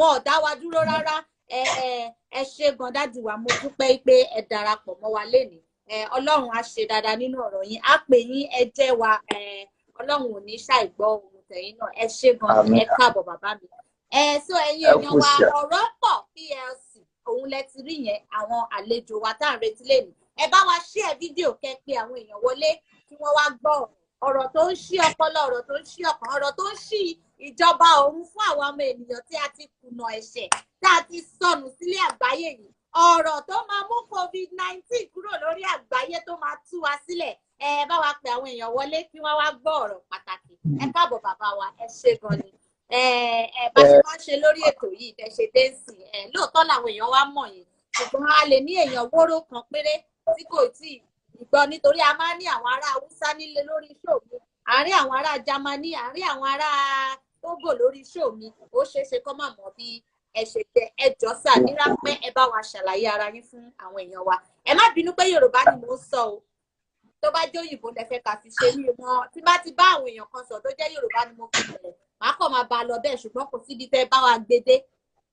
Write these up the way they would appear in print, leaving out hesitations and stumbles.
wọn ò dá wa dúró rárá. Ẹ ṣé gan dájú wa, mo dúpẹ́ pé ẹ darapọ̀ mọ́ wa lénìí. Ọlọ́run á ṣe dáadáa nínú ọ̀rọ̀ yín, á pè yín, ẹ jẹ́ wa, Ọlọ́run ò ní ṣàìgbọ́ ohun tẹ̀yin náà. Ẹ ṣé gan, ẹ káàbọ̀ bàbá mi. So ẹ̀yin èèyàn wa, ọ̀rọ̀ pọ̀ PLC òun lẹ ti rí yẹn, àwọn àlejò wa tá à ń retí lénìí. Ẹ bá wa share fídíò kẹ́ pé àwọn èèyàn wọlé kí wọ́n wá gbọ́ ọ̀rọ̀ tó ń ṣí ọpọlọ, ọ̀rọ̀ tó ń ṣí ọkàn, ọ̀rọ̀ tó ń ṣí ìjọba òun fún àwọn ọmọ ènìyàn tí a ti kùnà ẹ̀ṣẹ̀, tá a ti sọnù sílé àgbáyé yìí. Ọ̀rọ̀ tó máa mú COVID-19 kúrò lórí àgbáyé, tó máa tú wa sílẹ̀. Ẹ bá wa pe àwọn èèyàn wọlé kí wọ́n wá gbọ́ ọ̀rọ̀ pàtàkì. Ẹ káàbọ̀ bàbá wa, ẹ ṣé gan ni. Bá ṣe máa ń ṣe lórí ètò yìí, ẹ ṣe dé sí lóòótọ́ làwọn èèyàn wá mọ̀ yín, ṣùgbọ́n a lè ní èèyàn wóró kan péré tí kò tí ì gbọ́, nítorí a máa ń ní àwọn ará Haúsá nílé lórí show mi, àárín àwọn ará Jámánì, àárín àwọn ará Tógò lórí show mi. Ó ṣeé ṣe kó má mọ̀ bí ẹ ṣe jẹ́. Ẹ jọ̀ọ́ sà, ní ráńpẹ́ ẹ bá wa ṣàlàyé ara yín fún àwọn èèyàn wa. Ẹ má bínú pé Yorùbá ni mò ń sọ o, tó bá jẹ́ òyìnbó lẹ fẹ́ ká fi ṣe ní wọn, tí bá ti bá àwọn èèyàn kan sọ tó jẹ́ Yorùbá ni mo fi bẹ̀rẹ̀, màá kàn máa bá a lọ bẹ́ẹ̀, ṣùgbọ́n kò síbi tẹ́ bá wa gbé dé.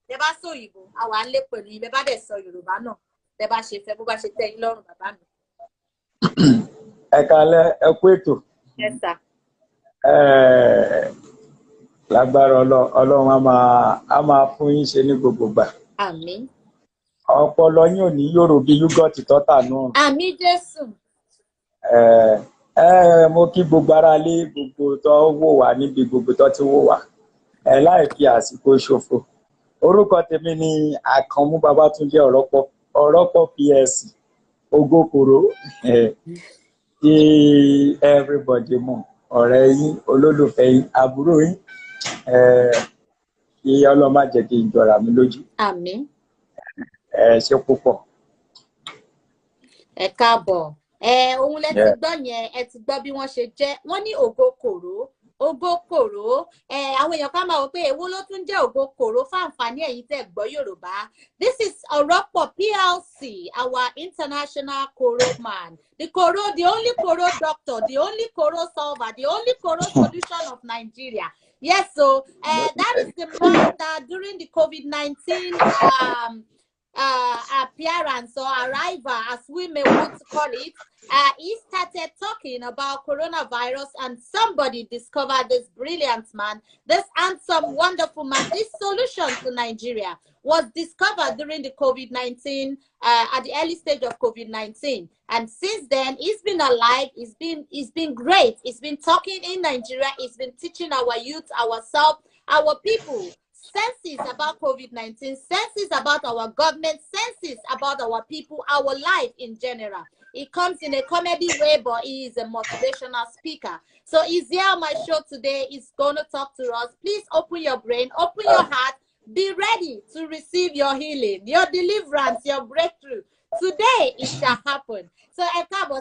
Tẹ́ bá sọ òyìnbó, àwa ń lé pẹ̀lú yín, bẹ́ bá dẹ̀ sọ Yorùbá náà, tẹ́ bá ṣe fẹ́, bó bá ṣe tẹ́ yín lọ́rùn bàbá mi. Ẹ káalẹ́, ẹ kú ètò. Yes sir. Lágbára Ọlọ́run á máa fún yín ṣe ní gbogbo gbà. Àmín. Ọpọlọ yín ò ní yòrò bí yúgọ̀tì tọ́tà náà. Àmín Jésù. Mo kí gbogbo aráalé, gbogbo tó wò wá níbi gbogbo tó ti wò wá. Láì fi àsìkò ṣòfò. Orúkọ tèmi ni Àkànmú Babátúndé Ọ̀rọ̀pọ̀ PLC Ògókòró. Tí everybody mọ̀, ọ̀rẹ́ yín, olólùfẹ́ yín, àbúrò yín. Kí Ọlọ́run má jẹ́ kí n jọra mi lójú. Àmín. Ṣé púpọ̀. Ẹ káàbọ̀. Ohun lẹ ti gbọ́ yẹn, ẹ ti gbọ́ bí wọ́n ṣe jẹ́. Wọ́n ní Ògókòró. Àwọn èèyàn kan máa wò pé èwo ló tún jẹ́ Ògókòró, fún àǹfààní ẹ̀yin tẹ́ gbọ́ Yorùbá. This is Ọ̀rọ̀pọ̀ PLC, our international Koro man. The only Koro doctor, the only Koro solver, the only Koro solution of Nigeria. Yes, so that is the man that during the COVID-19 appearance or arrival, as we may want to call it, he started talking about coronavirus, and somebody discovered this brilliant man, this handsome, wonderful man. This solution to Nigeria was discovered during the COVID-19, at the early stage of COVID-19. And since then, he's been alive, he's been great. He's been talking in Nigeria, he's been teaching our youth, ourselves, our people, senses about COVID-19, senses about our government, senses about our people, our life in general. He comes in a comedy way, but he is a motivational speaker. So he's here on my show today. He's going to talk to us. Please open your brain, open your heart, be ready to receive your healing, your deliverance, your breakthrough. Today it shall happen. So his name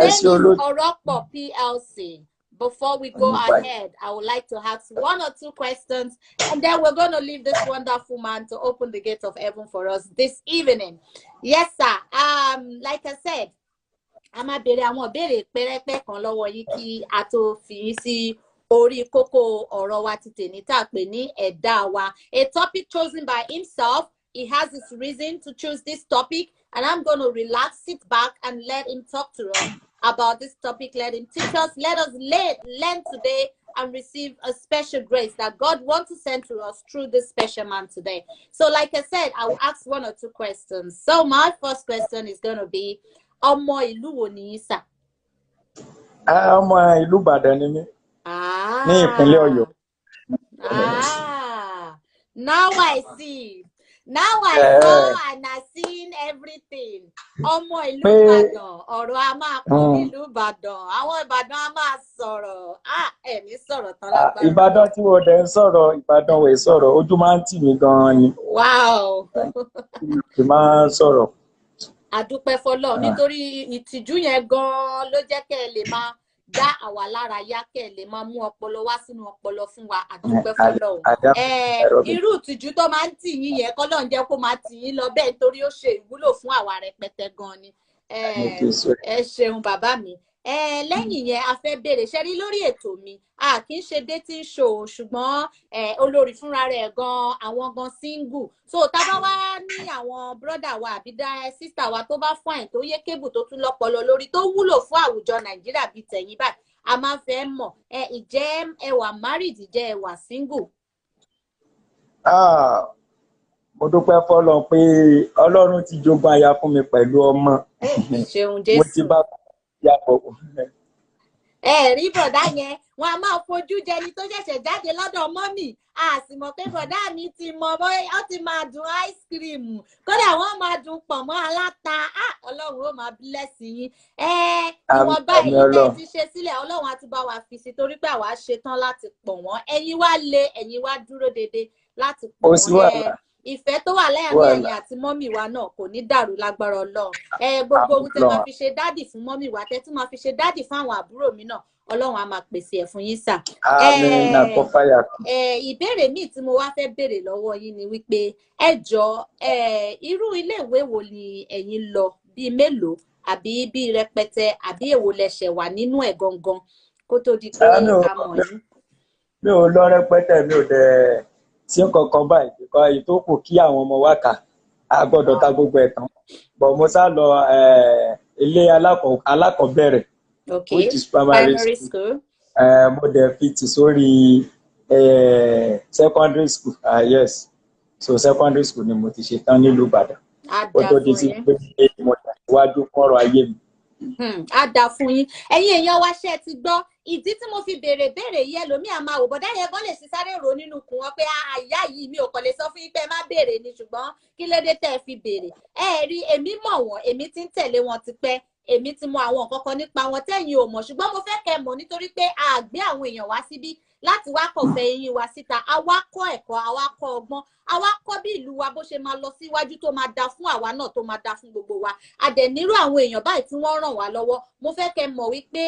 is Ọ̀rọ̀pọ̀ PLC. Before we go ahead, I would like to ask one or two questions, and then we're going to leave this wonderful man to open the gate of heaven for us this evening. Yes, sir. Like I said, I'm a bèrè àwọn ìbéèrè pẹ́rẹ́pẹ́ kan lọ́wọ́ yín kí a tó fi sí orí kókó ọ̀rọ̀ wa ti tèmi tá a pè ní ẹ̀dá wa. A topic chosen by himself. He has his reason to choose this topic, and I'm going to relax, sit back, and let him talk to us about this topic. Let him teach us. Let us learn today and receive a special grace that God wants to send to us through this special man today. So like I said, I will ask one or two questions. So my first question is going to be, ọmọ ìlú wo ni yín sà? Ọmọ ìlú Ìbàdàn ni mí. Ní ìpínlẹ̀ Ọ̀yọ́. Now I see. Now I saw and I seen everything. Ọmọ ìlú Ìbàdàn, ọ̀rọ̀ a máa kún nílùú Ìbàdàn. Àwọn Ìbàdàn a máa sọ̀rọ̀. Ẹ̀mí sọ̀rọ̀ tán lágbára. Ìbàdàn tí wọ́n dẹ̀ ń sọ̀rọ̀, Ìbàdàn wẹ̀ sọ̀rọ̀, ojú máa ń tì mí gan-an ni. Wow. Kì máa ń sọ̀rọ̀. Adúpẹ́ fọlọ́run nítorí ìtìjú yẹn gan-an ló jẹ́ kẹ́ ẹ lè máa dá àwa lára yá, kẹ́ ẹ lè máa mú ọpọlọ wá sínú ọpọlọ fún wa. Adúpẹ́ fọlọ́run. Irú ìtìjú tó máa ń tì yín yẹn kọ́lọ́run jẹ́ kó máa tì yín lọ bẹ́ẹ̀ nítorí ó ṣe ìwúlò fún àwa rẹpẹtẹ gan-an ni. Ẹ ṣeun bàbá mi. lẹ́yìn yẹn a fẹ́ béèrè ṣe rí lórí ètò mi a kì í ṣe dating show ṣùgbọ́n olórí fúnra rẹ̀ gan àwọn gan single so tá bá wá ní àwọn brother wa àbí sister wa tó bá fine tó yé kébù tó tún lọ́pọlọ lórí tó wúlò fún àwùjọ Nàìjíríà bíi tẹ̀yìn báyìí a máa fẹ́ mọ̀ ìjẹ́ ẹ wà married ìjẹ́ ẹ wà single. Mo dúpẹ́ fọ́lọ́run pé Ọlọ́run ti jogún aya fún mi pẹ̀lú ọmọ. Ṣeun Jésù. Mo ti bá yàgò. Rí bọ̀dá yẹn wọn a máa fojú jẹni tó ṣẹ̀ṣẹ̀ jáde lọ́dọ̀ mọ́mì a sì mọ̀ pé bọ̀dá mi ti mọ bóyá ó ti máa dùn ice cream kódà wọ́n máa dùn pọ̀nmọ́ aláta Ọlọ́run ó máa bless yín ìwọ̀nba èyí tẹ́ ti ṣe sílẹ̀ Ọlọ́run á tún bá wa fi sí torí pé àwa ṣetán láti pọ̀ wọ́n ẹ̀yin wá lé ẹ̀yin wá dúró dédé láti pọ̀ wọ́n ìfẹ́ tó wà lẹ́yìn ẹ̀yin àti mọ́mì wa náà kò ní dàrú lágbára Ọlọ́run gbogbo ohun tẹ́ máa fi ṣe dádì fún mọ́mì wa tẹ́ tún máa fi ṣe dádì fún àwọn àbúrò mi náà Ọlọ́run á máa pèsè ẹ̀ fún yín sà. Ìbéèrè míì tí mo wá fẹ́ béèrè lọ́wọ́ yín ni wípé ẹ jọ̀ọ́ irú iléèwé wo ni ẹ̀yin lọ bíi mélòó àbí bíi rẹpẹtẹ àbí èwo lẹ̀ṣẹ̀ wà nínú ẹ̀ gangan kó tó di pé a mọ̀ yín. Mi ò lọ rẹpẹtẹ mi ò dẹ̀ sí nǹkankan báyìí kíkọ ìtókù kí àwọn ọmọ wa kà á gbọ́dọ̀ ta gbogbo ẹ̀ tán bọ̀ mo sá lọ ilé alákọ̀ọ́bẹ̀rẹ̀ which is primary school mo dẹ̀ fi tì sórí secondary school yes so secondary school ni mo ti ṣe tán nílùú Ìbàdàn ó tó di sí pé mo tẹ̀síwájú fọ́rọ̀ ayé mi. Á dà fún yín ẹ̀yin èèyàn wa ṣe ti gbọ́ ìdí tí mo fi béèrè yìí ẹlòmíà máa wò bọ́dá yẹn gan lè ṣe sáré rò nínú kùn wọn pé àyà yìí mi ò kàn lè sọ fún yín pé ẹ má béèrè ni ṣùgbọ́n kí ló dé tẹ́ ẹ fi béèrè rí èmi mọ̀ wọ́n èmi ti ń tẹ̀lé wọn tipẹ́ èmi ti mọ àwọn nǹkan kan nípa wọn tẹ́yin ò mọ̀ ṣùgbọ́n mo fẹ́ kẹ́ mọ̀ nítorí pé a gbé àwọn èèyàn wá síbí láti wá kọ̀fẹ́ eyín wa síta a wá kọ́ ẹ̀kọ́ a wá kọ́ ọgbọ́n a wá kọ́ bí ìlú wa bó ṣe máa lọ síwájú tó máa da fún àwa náà tó máa da fún gbogbo wa a dẹ̀ nírú àwọn èèyàn báyìí tí wọ́n ràn wá lọ́wọ́ mo fẹ́ kẹ́ mọ̀ wípé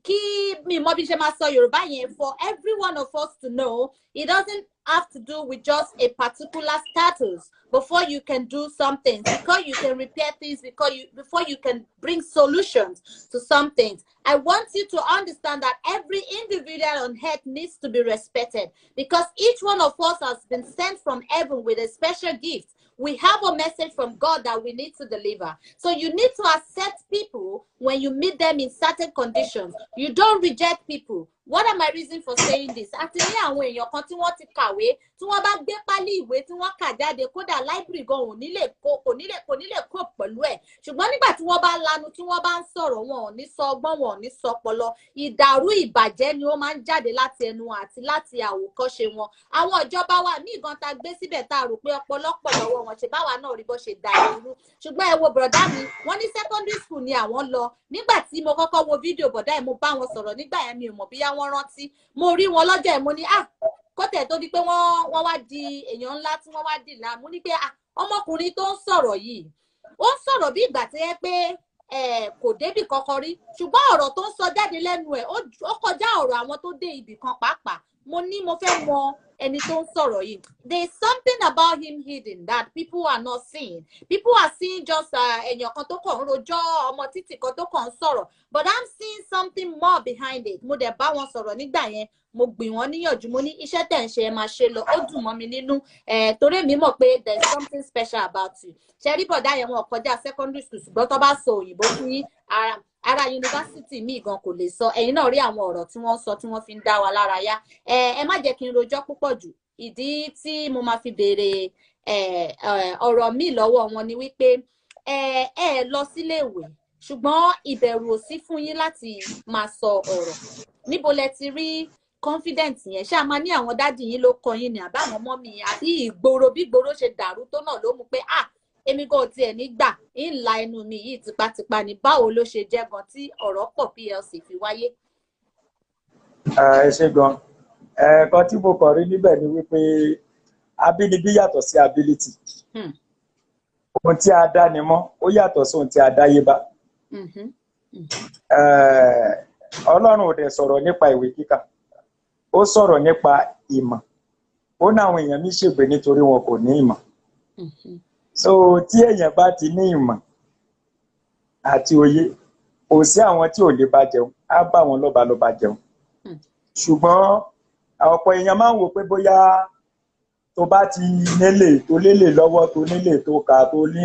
kí mi mọ bí ṣe máa sọ Yorùbá yẹn for every one of us to know it doesn't have to do with just a particular status before you can do something, because you can repair things, before you can bring solutions to some things. I want you to understand that every individual on earth needs to be respected because each one of us has been sent from heaven with a special gift. We have a message from God that we need to deliver. So you need to accept people when you meet them in certain conditions. You don't reject people. What am I reason for saying this? Àti ní àwọn èèyàn kan tí wọ́n ti kàwé, tí wọ́n bá gbé pálí ìwé tí wọ́n kà jáde, kódà library gan ò ní lè kó pẹ̀lú ẹ̀. Ṣùgbọ́n nígbà tí wọ́n bá lanu, tí wọ́n bá ń sọ̀rọ̀, wọn ò ní sọ ọgbọ́n, wọn ò ní sọ ọpọlọ. Ìdàrú ìbàjẹ́ ni ó máa ń jáde láti ẹnu àti láti àwòkọ́ṣe wọn. Àwọn ìjọba wa míì gan ta gbé síbẹ̀ tá a rò pé ọ̀pọ̀lọpọ̀ lọ́wọ́ wọn ṣe báwa náà rí bó ṣe dà irú. Ṣùgbọ́n ẹ wo bọ̀dá mi, wọ́n ní secondary school ni àwọn lọ. Nígbà tí mo kọ́kọ́ wo fídíò bọ̀dá ẹ̀ mo bá wọn sọ̀rọ̀ nígbà yẹn mi ò mọ̀ bíyá wọ́n rántí. Mo rí wọn lọ́jọ́ ẹ̀ mo ní kọ́tẹ̀ tó di pé wọ́n wá di èèyàn ńlá tí wọ́n wá dì náà mo ní pé ọmọkùnrin tó ń sọ̀rọ̀ yìí ó ń sọ̀rọ̀ bí ìgbà tí yẹ pé kò débì kankan rí ṣùgbọ́n ọ̀rọ̀ tó ń sọ jáde lẹ́nu ẹ̀ ó kọjá ọ̀rọ̀ àwọn tó dé ibì kan pàápàá mo ní mo fẹ́ mọ ẹni tó ń sọ̀rọ̀ yìí. There is something about him hidden that people are not seeing. People are seeing just èèyàn kan tó kàn ń rojọ́ ọmọ títì kan tó kàn ń sọ̀rọ̀ but I'm seeing something more behind it. Mo dẹ̀ bá wọn sọ̀rọ̀ nígbà yẹn mo gbìn wọ́n níyànjú mo ní iṣẹ́ tẹ̀ ń ṣe ẹ máa ṣe lọ ó dùn mọ́ mi nínú torí èmi mọ̀ pé there is something special about you. Ṣe rí bọ̀dá yẹn wọn kọjá secondary school ṣùgbọ́n tó bá sọ òyìnbó fún yín ara yunifásitì míì gan kò lè sọ ẹ̀yin náà rí àwọn ọ̀rọ̀ tí wọ́n sọ tí wọ́n fi ń dá wa lára yá ẹ má jẹ́ kí n rojọ́ púpọ̀ jù ìdí tí mo máa fi béèrè ọ̀rọ̀ míì lọ́wọ́ wọn ni wípé ẹ lọ síléèwé ṣùgbọ́n ìbẹ̀rù ò sí fún yín láti máa sọ ọ̀rọ̀ níbo lẹ ti rí confidence yẹn ṣáà máa ní àwọn dádì yín ló kọ yín ni àbáwọn mọ́mì àbí ìgboro bí ìgboro ṣe dàrú tó náà ló mú pé èmi kò tiẹ̀ nígbà ńlá ẹnu mi yìí tipátipá ni báwo ló ṣe jẹ́ gan tí ọ̀rọ̀ pọ̀ PLC fi wáyé. ẹ ṣe gan ẹ̀ẹ̀kan tí mo kàn rí níbẹ̀ ni wípé abínibí yàtọ̀ sí ability ohun tí a dá ni mọ́ ó yàtọ̀ sí ohun tí a dáyé bá Ọlọ́run ò dẹ̀ sọ̀rọ̀ nípa ìwé kíkà ó sọ̀rọ̀ nípa ìmọ̀ ó ní àwọn èèyàn mi ṣègbè nítorí wọn kò ní ìmọ̀ so tí èèyàn bá ti ní ìmọ̀ àti òye kò sí àwọn tí ò lè bá jẹun á bá wọn lọ́balọ́ba jẹun ṣùgbọ́n ọ̀pọ̀ èèyàn máa ń wò pé bóyá tó bá ti tó lélè lọ́wọ́ tó nílè tó kà tó ní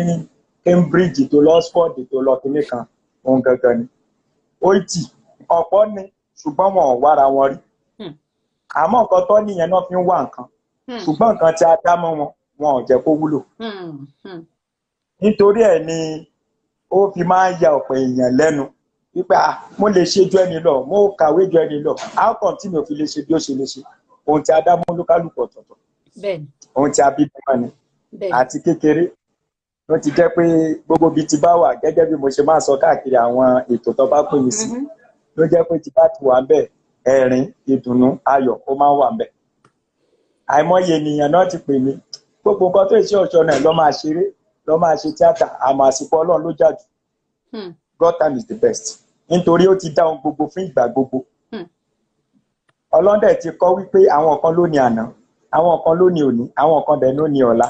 Cambridge tó lọ Oxford tó lọ kíní kan ohun gangan ni ó tì ọ̀pọ̀ ni ṣùgbọ́n wọn ò wára wọn rí àmọ́ nǹkan tó nìyẹn náà fi ń wá nǹkan ṣùgbọ́n nǹkan tí a dá mọ́ wọn ò jẹ́ kó wúlò nítorí ẹ̀ ni ó fi máa ń ya ọ̀pọ̀ èèyàn lẹ́nu wípé mo lè ṣe ju ẹni lọ mo kàwé ju ẹni lọ how come tí mi ò fi lè ṣe bí ó ṣe lè ṣe ohun tí a dá mọ́ olúkálùkù ọ̀tọ̀ọ̀tọ̀ ohun tí a bí bímọ ni àti kékeré ló ti jẹ́ pé gbogbo ibi tí bá wà gẹ́gẹ́ bí mo ṣe máa sọ káàkiri àwọn ètò tó bá pè mí sí ló jẹ́ pé tí bá ti wà ń bẹ̀ ẹ̀rín ìdùnnú ayọ̀ ó máa ń wà ń bẹ̀ àìmọye ènìyàn náà ti pè mí gbogbo nǹkan tó ṣe ọ̀ṣọ́ náà lọ́ máa ṣeré lọ́ máa ṣe tíátà àmọ́ àsìkò Ọlọ́run ló jà jù God time is the best nítorí ó ti dá ohun gbogbo fún ìgbà gbogbo Ọlọ́run dẹ̀ ti kọ́ wípé àwọn kan ló ní àná àwọn kan ló ní òní àwọn kan dẹ̀ ló ní ọ̀la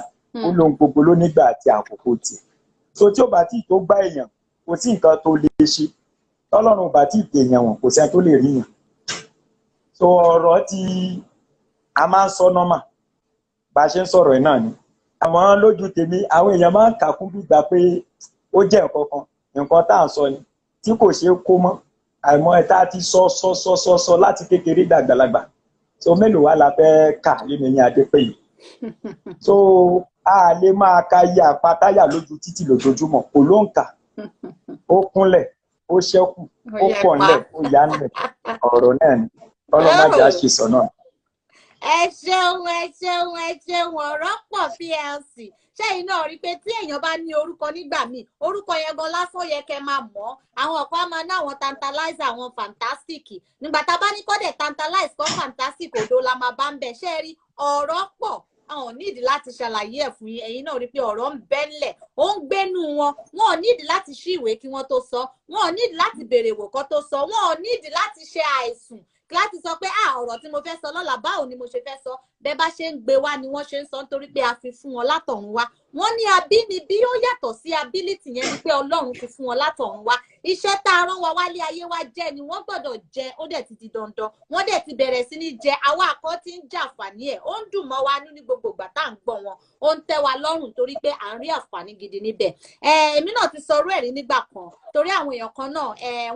ó lóhun gbogbo ló nígbà àti àkókò tiẹ̀ so tí ó bá tí tó gbá èèyàn kò sí nǹkan tó lè ṣe tọ́lọ́run bá tí ìpè èèyàn wọn kò sẹ́ni tó lè rí yàn so ọ̀rọ̀ tí a máa ń sọ nọ́mà bá a ṣe ń sọ̀rọ̀ ẹ̀ náà ni àmọ́ lójú tèmi àwọn èèyàn máa ń kà kún gbígbà pé ó jẹ́ nǹkan tá à ń sọ ni tí kò ṣeé kó mọ́ àìmọ́ ẹ̀ tá a ti sọ láti kékeré dàgbàlagbà so mélòó wá la fẹ́ kà nínú yín Adépèyí so a lè máa ka iye àpatáyà lójú títì lójoojúmọ́ kò ló ń kà ó kúnlẹ̀ ó ṣẹ́kù ó pọ̀ ńlẹ̀ ó yá ńlẹ̀ ọ̀rọ̀ náà ni ọlọ́mọdé á ṣe sọ náà. ẹ ṣeun ọ̀rọ̀ pọ̀ PLC ṣẹ́yìn náà rí i pé tí èèyàn bá ní orúkọ nígbà míì orúkọ yẹn gan lásán yẹ kẹ́ máa mọ̀ àwọn ọ̀pọ̀ á máa ná àwọn tantalize àwọn fantastic nígbà tá a bá ní kọ́dẹ̀ tantalize kọ́ fantastic òdo la máa bá ń bẹ̀ ṣe rí ọ̀rọ̀ pọ̀ àwọn nídìí láti ṣàlàyé ẹ̀ fún yín ẹ̀yin náà rí i pé ọ̀rọ̀ ń bẹ́ńlẹ̀ ó ń gbénú wọn wọn ò nídìí láti ṣí ìwé kí wọ́n tó sọ wọn ò nídìí láti béèrè wò kó tó sọ wọn ò nídìí láti ṣe àìsùn láti sọ pé ọ̀rọ̀ tí mo fẹ́ sọ lọ́la báwo ni mo ṣe fẹ́ sọ bẹ́ẹ̀ bá ṣe ń gbé wá ni wọ́n ṣe ń sọ nítorí pé a fi fún wọn látọ̀run wá wọ́n ní abínibí ó yàtọ̀ sí ability yẹn ni pé Ọlọ́run ti fún wọn látọ̀run wá iṣẹ́ tá a rán wa wálé ayé wa jẹ́ ni wọ́n gbọ́dọ̀ jẹ ó dẹ̀ ti di dandan wọ́n dẹ̀ ti bẹ̀rẹ̀ sí ní jẹ àwa àkọ́ tí ń jàǹfààní ẹ̀ ó ń dùn mọ́ wa ní gbogbo ìgbà tá à ń gbọ́ wọn ó ń tẹ́ wa lọ́rùn torí pé à ń rí àǹfààní gidi níbẹ̀ èmi náà ti sọrú ẹ̀rí nígbà kan torí àwọn èèyàn kan náà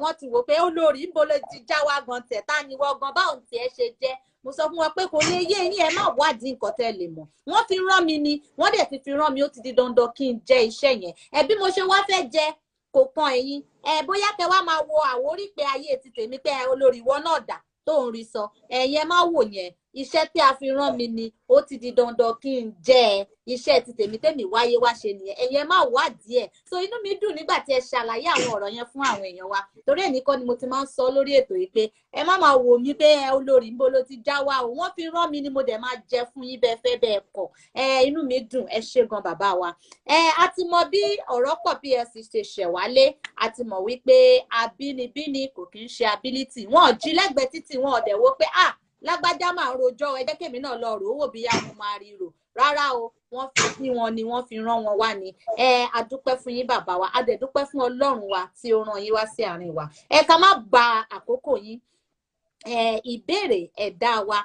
wọ́n ti wò pé olórí ń bolo ti já wa gan tẹ̀ tá ni wọ́n gan báwọn tiẹ̀ ṣe jẹ́ mo sọ fún wọn pé kò lè yé yín ẹ má wádìí nǹkan tẹ́ lè mọ̀ wọ́n fi rán mi ni wọ́n dẹ̀ ti fi rán mi ó ti di dandan kí n jẹ iṣẹ́ yẹn bí mo ṣe wá fẹ́ jẹ kò kan ẹ̀yin bóyá kẹ́ wá máa wo àwórí pé ayé ti tèmi pé olórí ìwọ náà dà tó ń rí sọ ẹ̀yin ẹ má wò yẹn iṣẹ́ tí a fi rán mi ni ó ti di dandan kí n jẹ iṣẹ́ ti tèmi wáyé wá ṣe nìyẹn ẹ̀yin ẹ má wádìí ẹ̀ so inú mi dùn nígbà tí ẹ ṣàlàyé àwọn ọ̀rọ̀ yẹn fún àwọn èèyàn wa torí ẹnì kan ni mo ti máa ń sọ lórí ètò yìí pé ẹ má máa wò mí pé olórí ń bó ló ti já wa o wọ́n fi rán mi ni mo dẹ̀ máa jẹ fún yín bẹ́ẹ̀ fẹ́ bẹ́ẹ̀ kọ̀ inú mi dùn ẹ ṣé gan bàbá wa a ti mọ bí ọ̀rọ̀ pọ̀ PLC ṣe ṣẹ̀ wálé a ti mọ̀ wípé abínibíni kò kí ń ṣe ability wọn ò jí lẹ́gbẹ̀ẹ́ títì wọn ò dẹ̀ wo pé lágbájá máa ń rojọ́ ẹ jẹ́ kémi náà lọ rò ó wò bí àwọn máa rí rò rárá o wọ́n fi sí wọn ni wọ́n fi rán wọn wá ni a dúpẹ́ fún yín bàbá wa a dẹ̀ dúpẹ́ fún Ọlọ́run wa tí ó rán yín wá sí àárín wa ká má gba àkókò yín ìbéèrè ẹ̀dá wa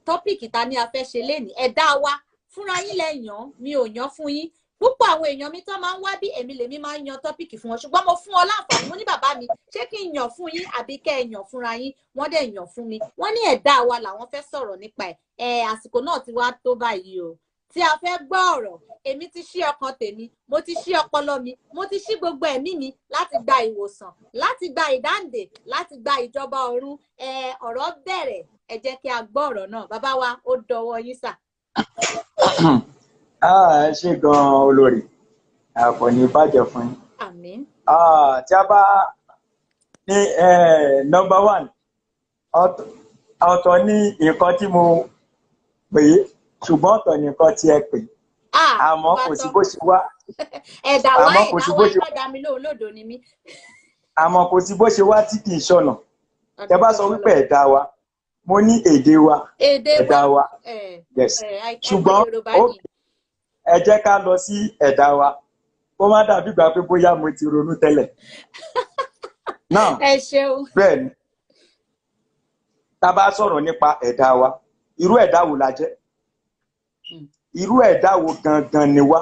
tọ́pìkì ta ni a fẹ́ ṣe lénìí ẹ̀dá wa fúnra yín lẹ yàn mi ò yàn fún yín púpọ̀ àwọn èèyàn mi tán máa ń wá bí èmi lèmi máa ń yan tọ́pìkì fún wọn ṣùgbọ́n mo fún ọ láǹfààní mo ní bàbá mi ṣé kí n yàn fún yín àbí kẹ́ ẹ yàn fúnra yín wọ́n dẹ̀ yàn fún mi wọ́n ní ẹ̀dá wa làwọn fẹ́ sọ̀rọ̀ nípa ẹ̀ àsìkò náà ti wá tó báyìí o tí a fẹ́ gbọ́ ọ̀rọ̀ èmi ti ṣí ọkàn tèmi mo ti ṣí ọpọlọ mi mo ti ṣí gbogbo ẹ̀mí mi láti gba ìwòsàn láti gba ìdáǹdè láti gba ìjọba ọ̀run ọ̀rọ̀ bẹ̀rẹ̀ ẹ jẹ́ kí a gbọ́ ọ̀rọ̀ náà bàbá wa ó dọwọ́ yín sà. ẹ ṣé gan-an olórí kò ní bàjẹ́ fún yín. Àmín. Tí a bá ní number one ọ̀tọ̀ ní nǹkan tí mo pè é ṣùgbọ́n ọ̀tọ̀ ní nǹkan tí ẹ pè é àmọ́ kò sí bó ṣe wá. ẹ̀dá wa ìdá mi lóhùn lòdò ni mí. àmọ́ kò sí bó ṣe wá tí kì í ṣọ̀nà tẹ bá sọ wípé ẹ̀dá wa mo ní èdè wa ẹ̀dá wa yes ṣùgbọ́n ẹ jẹ́ ká lọ sí ẹ̀dá wa kó má dàbí ìgbà pé bóyá mo ti ronú tẹ́lẹ̀. Now, ẹ ṣeun. bẹ́ẹ̀ ni, tá a bá sọ̀rọ̀ nípa ẹ̀dá wa, irú ẹ̀dá wo la jẹ́? Irú ẹ̀dá wo gangan ni wá?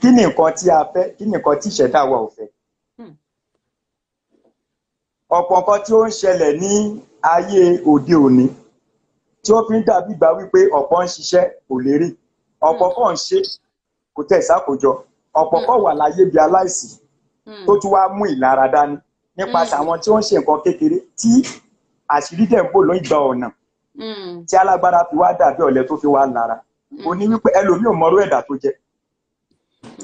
Kí ni nǹkan tí a fẹ́? Kí ni nǹkan tí ìṣẹ̀dá wa ò fẹ́? Ọ̀pọ̀ nǹkan tí ó ń ṣẹlẹ̀ ní ayé òde òní tí ó fi ń dàbí ìgbà wípé ọ̀pọ̀ ń ṣiṣẹ́ kò lérè, ọ̀pọ̀ kan ń ṣe kò tẹ̀ sákòjọ, ọ̀pọ̀ kan wà láyé bí aláìsí tó tún wá mú ìlara dání nípasẹ̀ àwọn tí ó ń ṣe nǹkan kékeré tí àṣírí dẹ̀ ń bò lóyún ìgbà ọ̀nà tí alágbára fi wá dàbí ọ̀lẹ tó fi wá lára. Ó ní wípé ẹlòmíì ò mọrú ẹ̀dá tó jẹ́.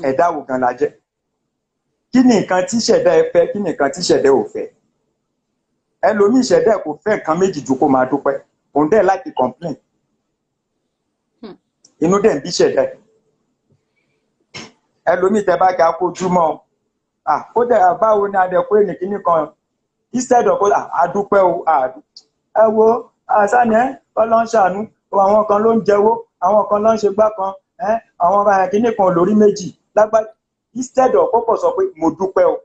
Ẹ̀dá wo gan la jẹ́? Kí ni nǹkan tí ìṣẹ̀dá ẹ fẹ́? Kí ni nǹkan tí ìṣẹ̀dá ò fẹ́? Ẹlòmíì ìṣẹ̀dá ẹ kò fẹ́ nǹkan méjì ju kó máa dúpẹ́. Òun dẹ̀ láti complain. Inú dẹ̀ ń bí ìṣẹ̀dá ẹ. Ẹlòmíì tẹ bá ga kojúmọ́ ó dẹ̀ báwo ni adẹ̀kú ènì kíní kan instead of adúpẹ́ o ẹ wo àṣàní Ọlọ́run ṣàánú àwọn kan ló ń jẹ́wọ́ àwọn kan ló ń ṣe gbá kan àwọn kíní kan lórí méjì lágbá instead of kókò sọ pé mo dúpẹ́ o.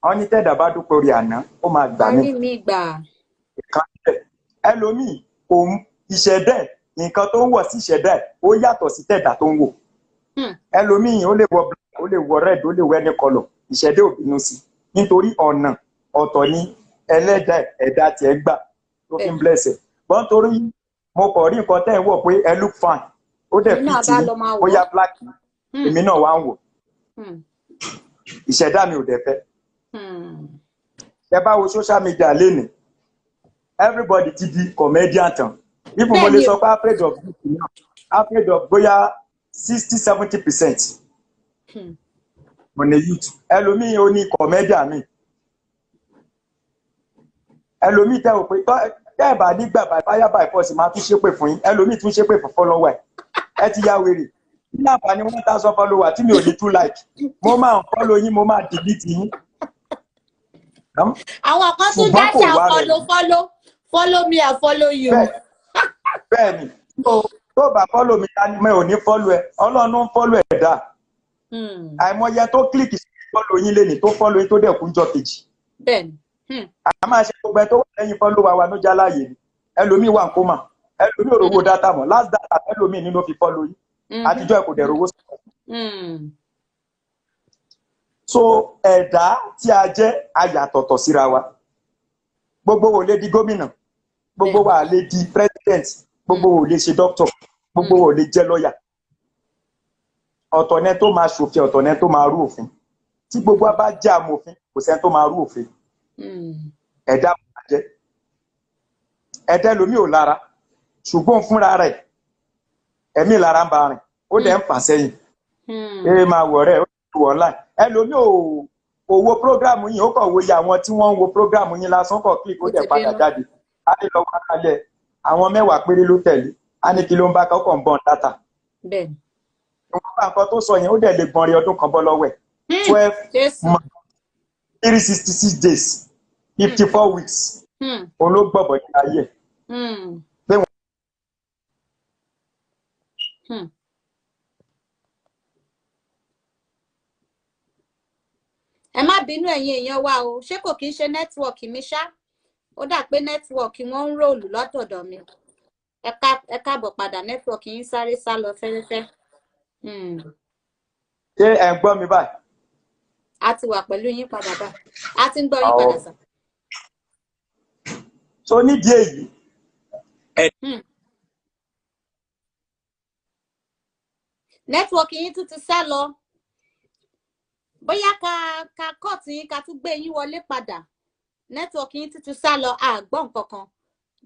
Wọ́n ní tẹ̀dá bá dúpẹ́ orí àná ó máa gbà mí. Ẹlòmíì kò ìṣẹ̀dá nǹkan tó ń wọ̀ sí ìṣẹ̀dá ó yàtọ̀ sí tẹ̀dá tó ń wò. Ẹlòmíì ó lè wọ black ó lè wọ red ó lè wọ any color ìṣẹ̀dá ò bínú sí nítorí ọ̀nà ọ̀tọ̀ ni ẹlẹ́dàá ẹ̀dá tiẹ̀ gbà tó fi ń bless ẹ̀. Bọ́n torí mo kọ̀ rí nǹkan tẹ́ ẹ̀ wọ̀ pé ẹ look fine ó dẹ̀ fi tì í bóyá black èmi náà wá ń wò. Ìṣẹ̀dá mi ò dẹ̀ fẹ́. Ẹ bá wo social media lénìí everybody ti di comedian tán. Even mo lè sọ pé afraid of bóyá 60-70% mo ní youth. Ẹlòmíì ó ní comedian mi. Ẹlòmíì tẹ́ ò pé tẹ́ ẹ̀ bá nígbà by fire by force máa tún ṣépè fún yín. Ẹlòmíì tún ṣépè fún follower ẹ̀. Ẹ ti ya wèrè. Ní àǹfààní 1000 follower tí mi ò ní tún like. Mo máa ń follow yín, mo máa delete yín. Àwọn kan tún jáde follow me and follow you. Bẹ́ẹ̀ni, tó bá follow mi ta ni mo ò ní follow ẹ. Ọlọ́run ń follow ẹ̀ dá. Àìmọye tó click sí follow yín lénìí tó follow yín tó dẹ̀ kúnjọ́ kejì. Bẹ́ẹ̀ni. A máa ṣe gbogbo ẹ tó wà lẹ́yìn follow wa ló já láàyè ni. Ẹlòmíì wà ń kó mà. Ẹlòmíì ò rówó dátà mọ̀. Last data ẹlòmíì nínú fi follow yín. Àtijọ́ ẹ kò dẹ̀ rówó sọ̀rọ̀. So ẹ̀dá tí a jẹ́ ayàtọ̀tọ̀ síra wa. Gbogbo wo lè di gómìnà, gbogbo wa lè di president, gbogbo wo lè ṣe doctor, gbogbo wo lè jẹ́ lọ́yà. Ọ̀tọ̀ ni tó máa ṣòfin, ọ̀tọ̀ ni tó máa rú òfin. Tí gbogbo wa bá jẹ́ amòfin, kò sẹ́ni tó máa rú òfin. Ẹ̀dá wa jẹ́. Ẹ̀dá ẹlòmíì ò lára, ṣùgbọ́n fúnra rẹ̀ ẹ̀mí lára ń bá rìn, ó dẹ̀ ń fà sẹ́yìn. Ẹ máa wọ̀ rẹ̀ ó ti wọ̀ online. Ẹlòmíì ò wo prógrámù yín, ó kàn wo iye àwọn tí wọ́n ń wo prógrámù yín lásán kàn click ó dẹ̀ padà jáde. A lè lọ wá kalẹ̀ àwọn 10 péré ló tẹ̀lé. A ní kí ló ń bá ká ó kàn ń bọ̀n dátà. Bẹ́ẹ̀ni. Ìwọ̀n bá nǹkan tó sọ yẹn ó dẹ̀ lè gbọ́n rí ọdún kan bọ́ lọ́wọ́ ẹ̀. 12 months, 366 days, 54 weeks. Òun ló gbọ̀bọ̀ ní ayé ẹ̀. Ẹ má bínú ẹ̀yin èèyàn wa o, ṣé kò kí ń ṣe nẹ́tíwọ̀kì mi ṣá? Ó dà pé nẹ́tíwọ̀kì wọ́n ń ròlù lọ́tọ̀dọ̀ mi. Ẹ káàbọ̀ padà, nẹ́tíwọ̀kì yín sáré sá lọ fẹ́rẹ́fẹ́. Ṣé ẹ ń gbọ́ mi báyìí? A ti wà pẹ̀lú yín padà báyìí. A ti ń gbọ́ yín padà sà. So nídìí èyí. Nẹ́tíwọ̀kì yín tún ti sá lọ. Bóyá ká kọ́ọ̀tù yín ká tún gbé yín wọlé padà. Nẹ́tíwọ̀kì yín tún ti sá lọ, àgbọ́ nǹkan kan.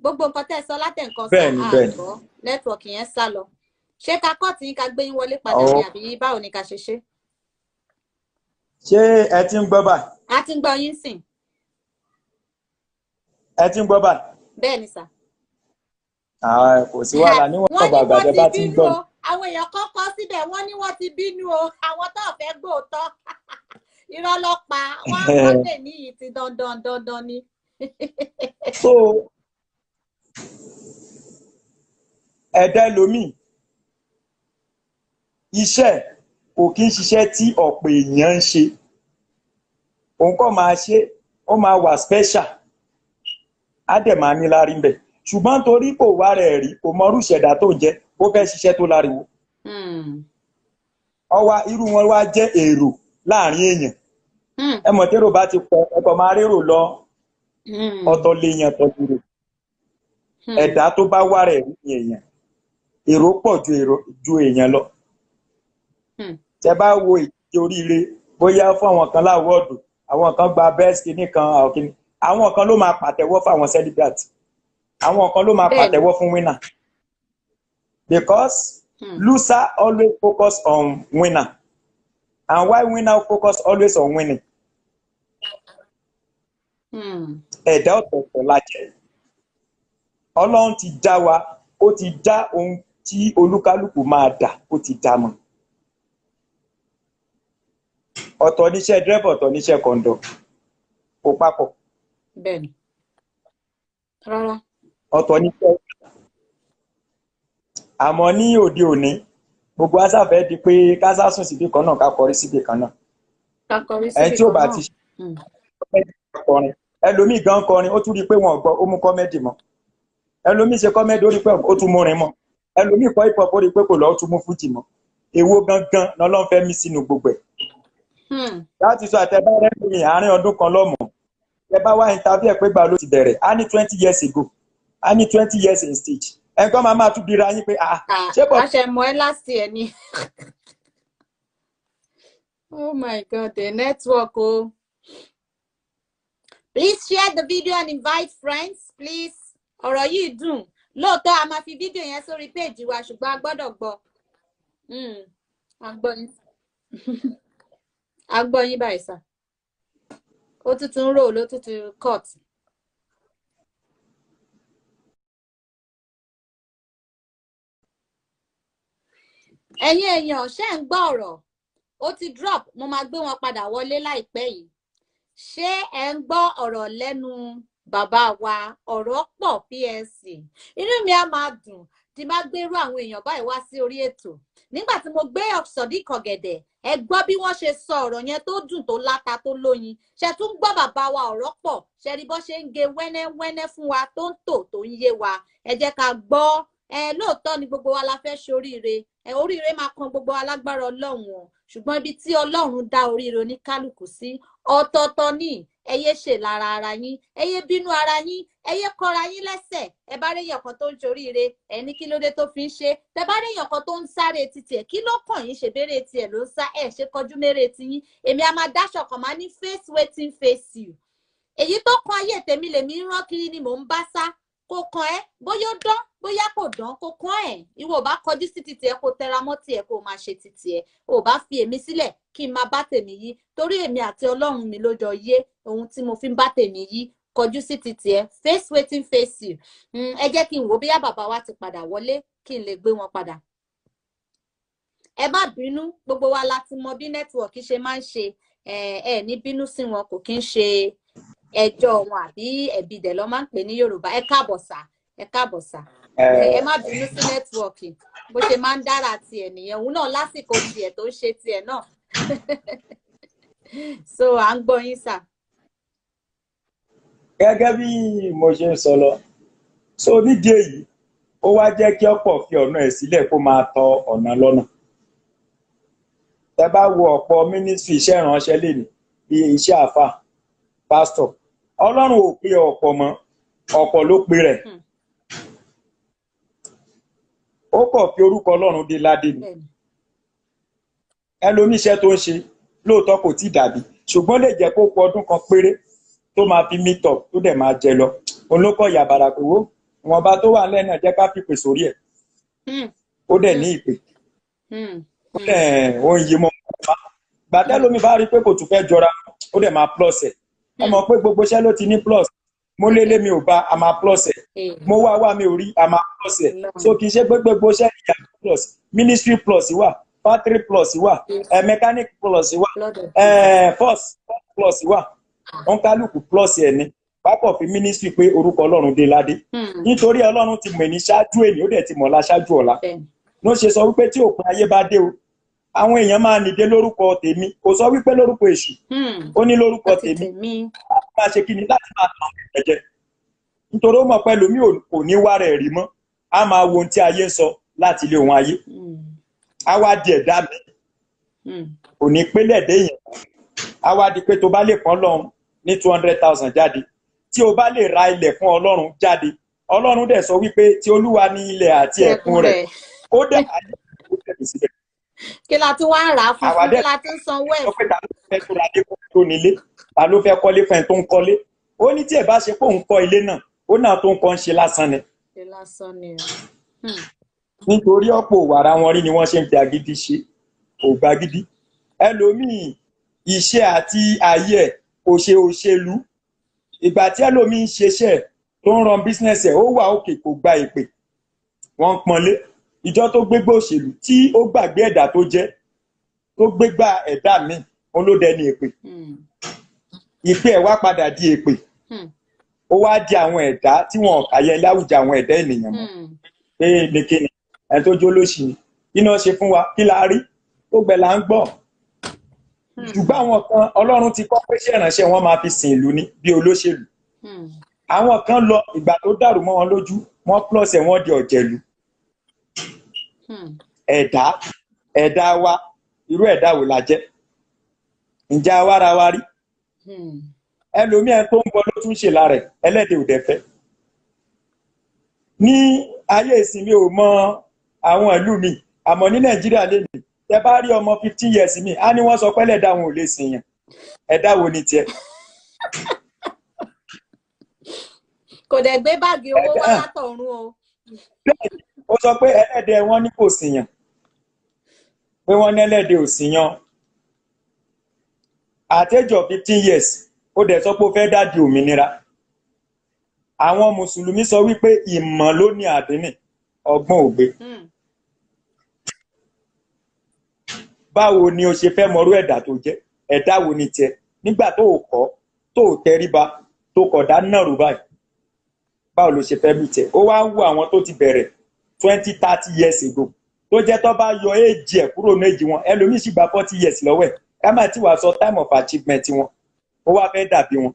Gbogbo nǹkan tẹ́ ẹ sọ látẹ̀ǹkan sọ àgbọ́. Nẹ́tíwọ̀kì yẹn sá lọ. Ṣé ká kọ́ọ̀tù yín ká gbé yín wọlé padà ní àbí báwo ni ká ṣe ṣe? Ṣé ẹ ti ń gbọ́ báyìí? A ti ń gbọ́ yín sìn. Ẹ ti ń gbọ́ báyìí? Bẹ́ẹ̀ ni sà. Kò sí wàhálà níwọ̀n ọ̀gbà àgbàdo bá ti ń gbọ́. Àwọn èèyàn kọ́kọ́ síbẹ̀ wọ́n ní wọ́n ti bínú o, àwọn tó fẹ́ gbóòótọ́. Irọ́ ló pa, wọ́n lè ní yìí ti dandan ni. So ẹ̀dá ẹlòmíì iṣẹ́ kò kí ń ṣiṣẹ́ tí ọ̀pọ̀ èèyàn ń ṣe òun kọ́ máa ṣe ó máa wà special á dẹ̀ máa ní lárí ń bẹ̀ ṣùgbọ́n torí kò wá rẹ̀ rí kò mọrú ìṣẹ̀dá tó ń jẹ́ ó fẹ́ ṣiṣẹ́ tó láriwo ọwá irú wọn wá jẹ́ èrò láàrin èèyàn ẹ mọ̀ tẹ́rò bá ti pọ̀ ẹ̀kọ́ máa rérò lọ ọ̀tọ̀ lèèyàn tọ́jú rẹ̀ ẹ̀dá tó bá wá rẹ̀ rí ni èèyàn èrò pọ̀ ju èèyàn lọ tẹ bá wo ìdíje oríire bóyá fún àwọn kan láwọ́ọ̀dù àwọn kan gba best kìíní kan àwọn kan ló máa pàtẹ́wọ́ fún àwọn celebrate àwọn kan ló máa pàtẹ́wọ́ fún winner because loser always focus on winner and why winner focus always on winning ẹ̀dá ọ̀tọ̀ọ̀tọ̀ la jẹ́ Ọlọ́run ti dá wa ó ti dá ohun tí olúkálùkù máa dà ó ti dá mọ́ ọ̀tọ̀ níṣẹ́ dírẹ́fà ọ̀tọ̀ níṣẹ́ kọ̀ǹdọ̀ kò papọ̀ bẹ́ẹ̀ni rárá ọ̀tọ̀ níṣẹ́ àmọ́ ní òde òní gbogbo asáfẹ́ di pé kásá sùn síbi kan náà ká kọrí síbi kan náà ẹni tí ó bá ti ṣe kọrin ẹlòmíì gan kọrin ó tún rí i pé wọn gbọ́ ó mú kọ́mẹ́dì mọ́ ẹlòmíì ṣe kọ́mẹ́dì ó rí i pé ó tún múrin mọ́ ẹlòmíì kọ́ hip hop ó rí i pé kò lọ ó tún mú fújì mọ́ èwo gangan lọ́lọ́run fẹ́ mí sínú gbogbo ẹ̀ láti sọ àtẹ̀bá rẹ̀ ní àárín ọdún kan lọ́mọ ẹ bá wá interview ẹ̀ pé gbà ló ti bẹ̀rẹ̀ á ní 20 years ago á ní 20 years in stage ẹ̀gbọ́n máa tún bira yín pé ṣé bọ̀. àṣẹ mọ́ ẹ láti ẹ̀ ni oh my god the network o. Please share the video and invite friends please ọ̀rọ̀ yìí dùn lóòótọ́ a máa fi fídíò yẹn sórí péèjì wa ṣùgbọ́n a gbọ́dọ̀ gbọ́ a gbọ́ yín báyìí sá ó tuntun rò ló tuntun cut. ẹ̀yin èèyàn ṣé ń gbọ́ ọ̀rọ̀ ó ti drop mo máa gbé wọn padà wọlé láìpẹ́ yìí ṣé ẹ ń gbọ́ ọ̀rọ̀ lẹ́nu bàbá wa ọ̀rọ̀ pọ̀ PSC inú mi á máa dùn tí má gbérú àwọn èèyàn báyìí wá sí orí ètò nígbà tí mo gbé Sodiq Ọ̀gẹ̀dẹ̀ ẹ gbọ́ bí wọ́n ṣe sọ ọ̀rọ̀ yẹn tó dùn tó láta tó lóyin ṣe tún gbọ́ bàbá wa ọ̀rọ̀ pọ̀ ṣe rí bó ṣe ń ge wẹ́nẹ́wẹ́nẹ́ fún wa tó ń tò tó ń yé wa ẹ jẹ́ ká gbọ́ lóòótọ́ ni gbogbo wa la fẹ́ ṣoríire oríire máa kan gbogbo wa lágbára Ọlọ́run o ṣùgbọ́n ibi tí Ọlọ́run dá oríire oníkálukú sí ọ̀tọ̀ọ̀tọ̀ ní ẹ yé ṣe lára ara yín ẹ yé bínú ara yín ẹ yé kọra yín lẹ́sẹ̀ ẹ bá rí èèyàn kan tó ń ṣoríire ẹ ní kí ló dé tó fi ń ṣe tẹ bá rí èèyàn kan tó ń sáré títì ẹ kí ló kàn yín ṣe béèrè tiẹ̀ ló ń sá ẹ ṣe kọjú mérè tiyín èmi a máa dáṣọ kan máa ní face wetin face you èyí tó kan ayé tèmi lèmi ń rán kiri ni mò ń bá sá kò kàn ẹ́ bóyá ó dán bóyá kò dán kò kàn ẹ́ ìwọ ò bá kọjú sí títì ẹ kó tẹra mọ́ tiẹ̀ kó máa ṣe títì ẹ ò bá fi èmi sílẹ̀ kí n máa bá tèmi yí torí èmi àti Ọlọ́run mi ló jọ yé ohun tí mo fi ń bá tèmi yí kọjú sí títì ẹ face wetin face you ẹ jẹ́ kí n wò bóyá bàbá wa ti padà wọlé kí n lè gbé wọn padà ẹ má bínú gbogbo wa láti mọ bí nẹ́tíwọ̀kì ṣe máa ń ṣe ẹ ní bínú sí wọn kò kí ń ṣe ẹjọ́ wọn àbí ẹ̀bi dẹ̀ lọ́ máa ń pè ní Yorùbá ẹ káàbọ̀ sà ẹ káàbọ̀ sà ẹ má bínú sí nẹ́tíwọ̀kì bó ṣe máa ń dára tiẹ̀ nìyẹn òun náà lásìkò tiẹ̀ tó ń ṣe tiẹ̀ náà so à ń gbọ́ yín sà. gẹ́gẹ́ bí mo ṣe ń sọ lọ so nídìí èyí ó wá jẹ́ kí ọ̀pọ̀ fi ọ̀nà ẹ̀ sílẹ̀ kó máa tọ ọ̀nà lọ́nà tẹ bá wo ọ̀pọ̀ mínísírì iṣẹ́ ìránṣẹ́ lè ní bí iṣẹ́ àfà pásítọ̀ Ọlọ́run ò pe ọ̀pọ̀ mọ́ ọ̀pọ̀ ló pe rẹ̀ ó kọ̀ fi orúkọ Ọlọ́run dé ládé ni ẹlòmíṣẹ́ tó ń ṣe lóòótọ́ kò tí dàbí ṣùgbọ́n lè jẹ́ kó pọ̀ ọdún kan péré tó máa fi meet up tó dẹ̀ máa jẹ lọ olókọ̀ yàbàrà pé wó ìwọ̀nba tó wà lẹ́nà jẹ́ ká fìpè sórí ẹ̀ ó dẹ̀ ní ìpè ó dẹ̀ ó ń yí mọ́ gbàtẹ́lómi bá rí pé kò tún fẹ́ jọra ó dẹ̀ máa plus ẹ̀ ẹ mọ̀ pé gbogbo iṣẹ́ ló ti ní plus mo lélé mi ò bá a máa plus ẹ̀ mo wá mi ò rí a máa plus ẹ̀ so kì í ṣe pé gbogbo iṣẹ́ ìyá plus ministry plus wà factory plus wà mechanic plus wà force plus wà òǹkálùkù plus ẹ̀ ni pápọ̀ fi ministry pé orúkọ Ọlọ́run dé ládé nítorí Ọlọ́run ti mọ̀ ní ṣáájú èní ó dẹ̀ ti mọ̀ la ṣáájú ọ̀la ló ṣe sọ wípé tí òpin ayé bá dé o àwọn èèyàn máa nìde lórúkọ tèmi, kò sọ wípé lórúkọ èṣù, ó ní lórúkọ àti tèmi tèmi. máa ṣe kí ni láti máa tàn ẹ̀jẹ̀, nítorí ó mọ̀ pé ẹlòmíì kò ní wá rẹ̀ rí mọ́, á máa wo ohun tí ayé ń sọ láti ilé ohun ayé, á wá di ẹ̀dá mi, kò ní pélé ẹ̀dá èèyàn, á wá di pé tó bá lè pọ́n lọ́run ní 200,000 jáde, tí o bá lè ra ilẹ̀ fún Ọlọ́run jáde, Ọlọ́run dẹ̀ sọ wípé tí Olúwa ní ilẹ̀ àti ẹ̀kún rẹ̀, ó dẹ̀ ayé ó tẹ̀lé síbẹ̀. Kí la tún wá ń rà á fún Àwa fún, dẹ̀ kí la tún ń sanwó ẹ̀ sọ pé fún. ta ló fẹ́ tó ra dé fún tó nílé, ta ló fẹ́ kọ́lé fún ẹ tó ń kọ́lé, ó ní tí ẹ bá ṣe pé òun kọ́ ilé náà, ó náà tó ń kọ́ ń ṣe lásán ni, Ṣe lásán ni o. nítorí ọ̀pọ̀ wàrà wọn rí ni wọ́n ṣe ń fi agídí ṣe, kò gba gidi. Ẹlòmíì iṣẹ́ àti ayé ẹ̀ kò ṣe òṣèlú, ìgbà tí ẹlòmíì ń ṣeṣẹ́ tó ń ran bísínẹ́sì ẹ̀ ó wà òkè, kò gba èpè, wọ́n ń pọ́nlé. Ìjọ tó gbégbá òṣèlú tí ó gbàgbé ẹ̀dá tó jẹ́, tó gbégbá ẹ̀dá míì, òun ló dẹni èpè, ìpè ẹ̀ wá padà di èpè, ó wá di àwọn ẹ̀dá tí wọn ò kàyẹ láwùjọ àwọn ẹ̀dá ènìyàn mọ́, pé nìkéni ẹni tó jó lóṣì ni, kí náà ṣe fún wa, kí la rí, tó gbẹ là ń gbọ́. Ṣùgbọ́n àwọn kan Ọlọ́run ti kọ́ pé iṣẹ́ ìránṣẹ́ wọn máa fi sìn ìlú ní bí olóṣèlú, àwọn kan lọ ìgbà tó dàrú mọ́ wọn lójú, wọ́n plus ẹ̀ wọ́n di ọ̀jẹ̀lú. Ẹ̀dá wa, irú ẹ̀dá wo la jẹ́? Ǹjẹ́ awára wa rí? Ẹlòmíì ẹ̀ tó ń bọ̀ ló tún ṣe lára ẹ̀, ẹlẹ́dẹ̀ ò dẹ̀ fẹ́. Ní ayé ìsinmi ò mọ àwọn ìlú mi, àmọ́ ní Nàìjíríà lèmi, tẹ bá rí ọmọ 15 years mi, á ní wọ́n sọ pé ẹlẹ́dàá wọn ò lè sìn yàn. Ẹ̀dá wo ni tiẹ̀? Kò dẹ̀ gbé báàgì owó wá látọ̀run o. Ó sọ pé ẹlẹ́dẹ̀ wọn ní kò sìn yàn, pé wọ́n ní ẹlẹ́dẹ̀ ò sìn yàn. At age of 15 years, ó dẹ̀ sọ pé ó fẹ́ dá di òmìnira. Àwọn Mùsùlùmí sọ wípé ìmọ̀ ló ní àdínì, ọgbọ́n ò gbé. Báwo ni o ṣe fẹ́ mọrú ẹ̀dá tó jẹ́? Ẹ̀dá wo ni tiẹ̀? Nígbà tó o kọ́, tó o tẹríba, tó kọ̀dá náà rú báyìí, báwo ló ṣe fẹ́ bí tiẹ̀? Ó wá ń wo àwọn tó ti bẹ̀rẹ̀ 20-30 years ago, tó jẹ́ tó bá yọ éèjì ẹ̀ kúrò ní èjì wọn, ẹlòmíì sì gba 40 years lọ́wọ́ ẹ̀, ká má tí wàá sọ time of achievement wọn, ó wá fẹ́ dàbí wọn.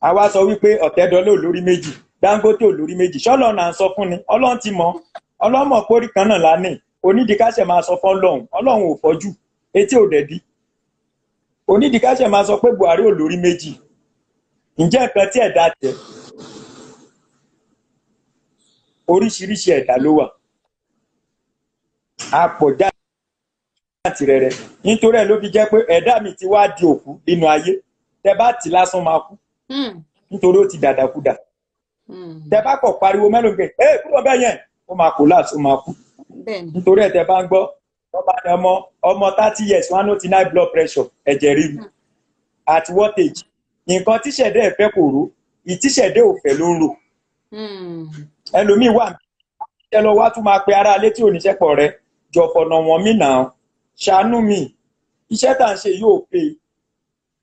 Àwa sọ wípé Ọ̀tẹ́dọ́lá olórí méjì, Dangote olórí méjì, ṣọ́lọ́ náà ń sọ fún ni, Ọlọ́run ti mọ̀, Ọlọ́run mọ̀ pórí kan náà lánìí, onídìíkáṣẹ̀ máa sọ fún Ọlọ́run, Ọlọ́run ò fọ́jú, etí ò dẹ̀ di. Onídìíkáṣẹ̀ máa sọ pé Buhari olórí méjì, ǹjẹ́ nǹkan tí ẹ̀dá tẹ̀? Oríṣiríṣi ẹ̀dá ló wà, a pọ̀ jáde rẹ̀, nítorí ẹ̀ ló fi jẹ́ pé ẹ̀dá mi ti wá di òkú nínú ayé, tẹ bá tì lásán máa kú, nítorí ó ti dàdàkudà. Tẹ bá kọ̀ pariwo mẹ́lòó pé kúrò bẹ́ẹ̀ yẹn, ó máa collapse, ó máa kú. Nítorí ẹ̀ tẹ bá ń gbọ́ ọmọ 30 years wọn ló ti high blood pressure, ẹ̀jẹ̀ ríru, at what age? Nǹkan tíṣẹ̀dá ẹ̀ fẹ́ kò ró, ìtíṣẹ̀dá ò fẹ́ ló ń rò. Ẹlòmíì wà ẹ lọ wá tún máa pe ara alé tí ò níṣẹ́ pọ̀ rẹ, jọ fọ̀nà wọn mí náà, ṣàánú mi, iṣẹ́ tà ń ṣe yóò pé,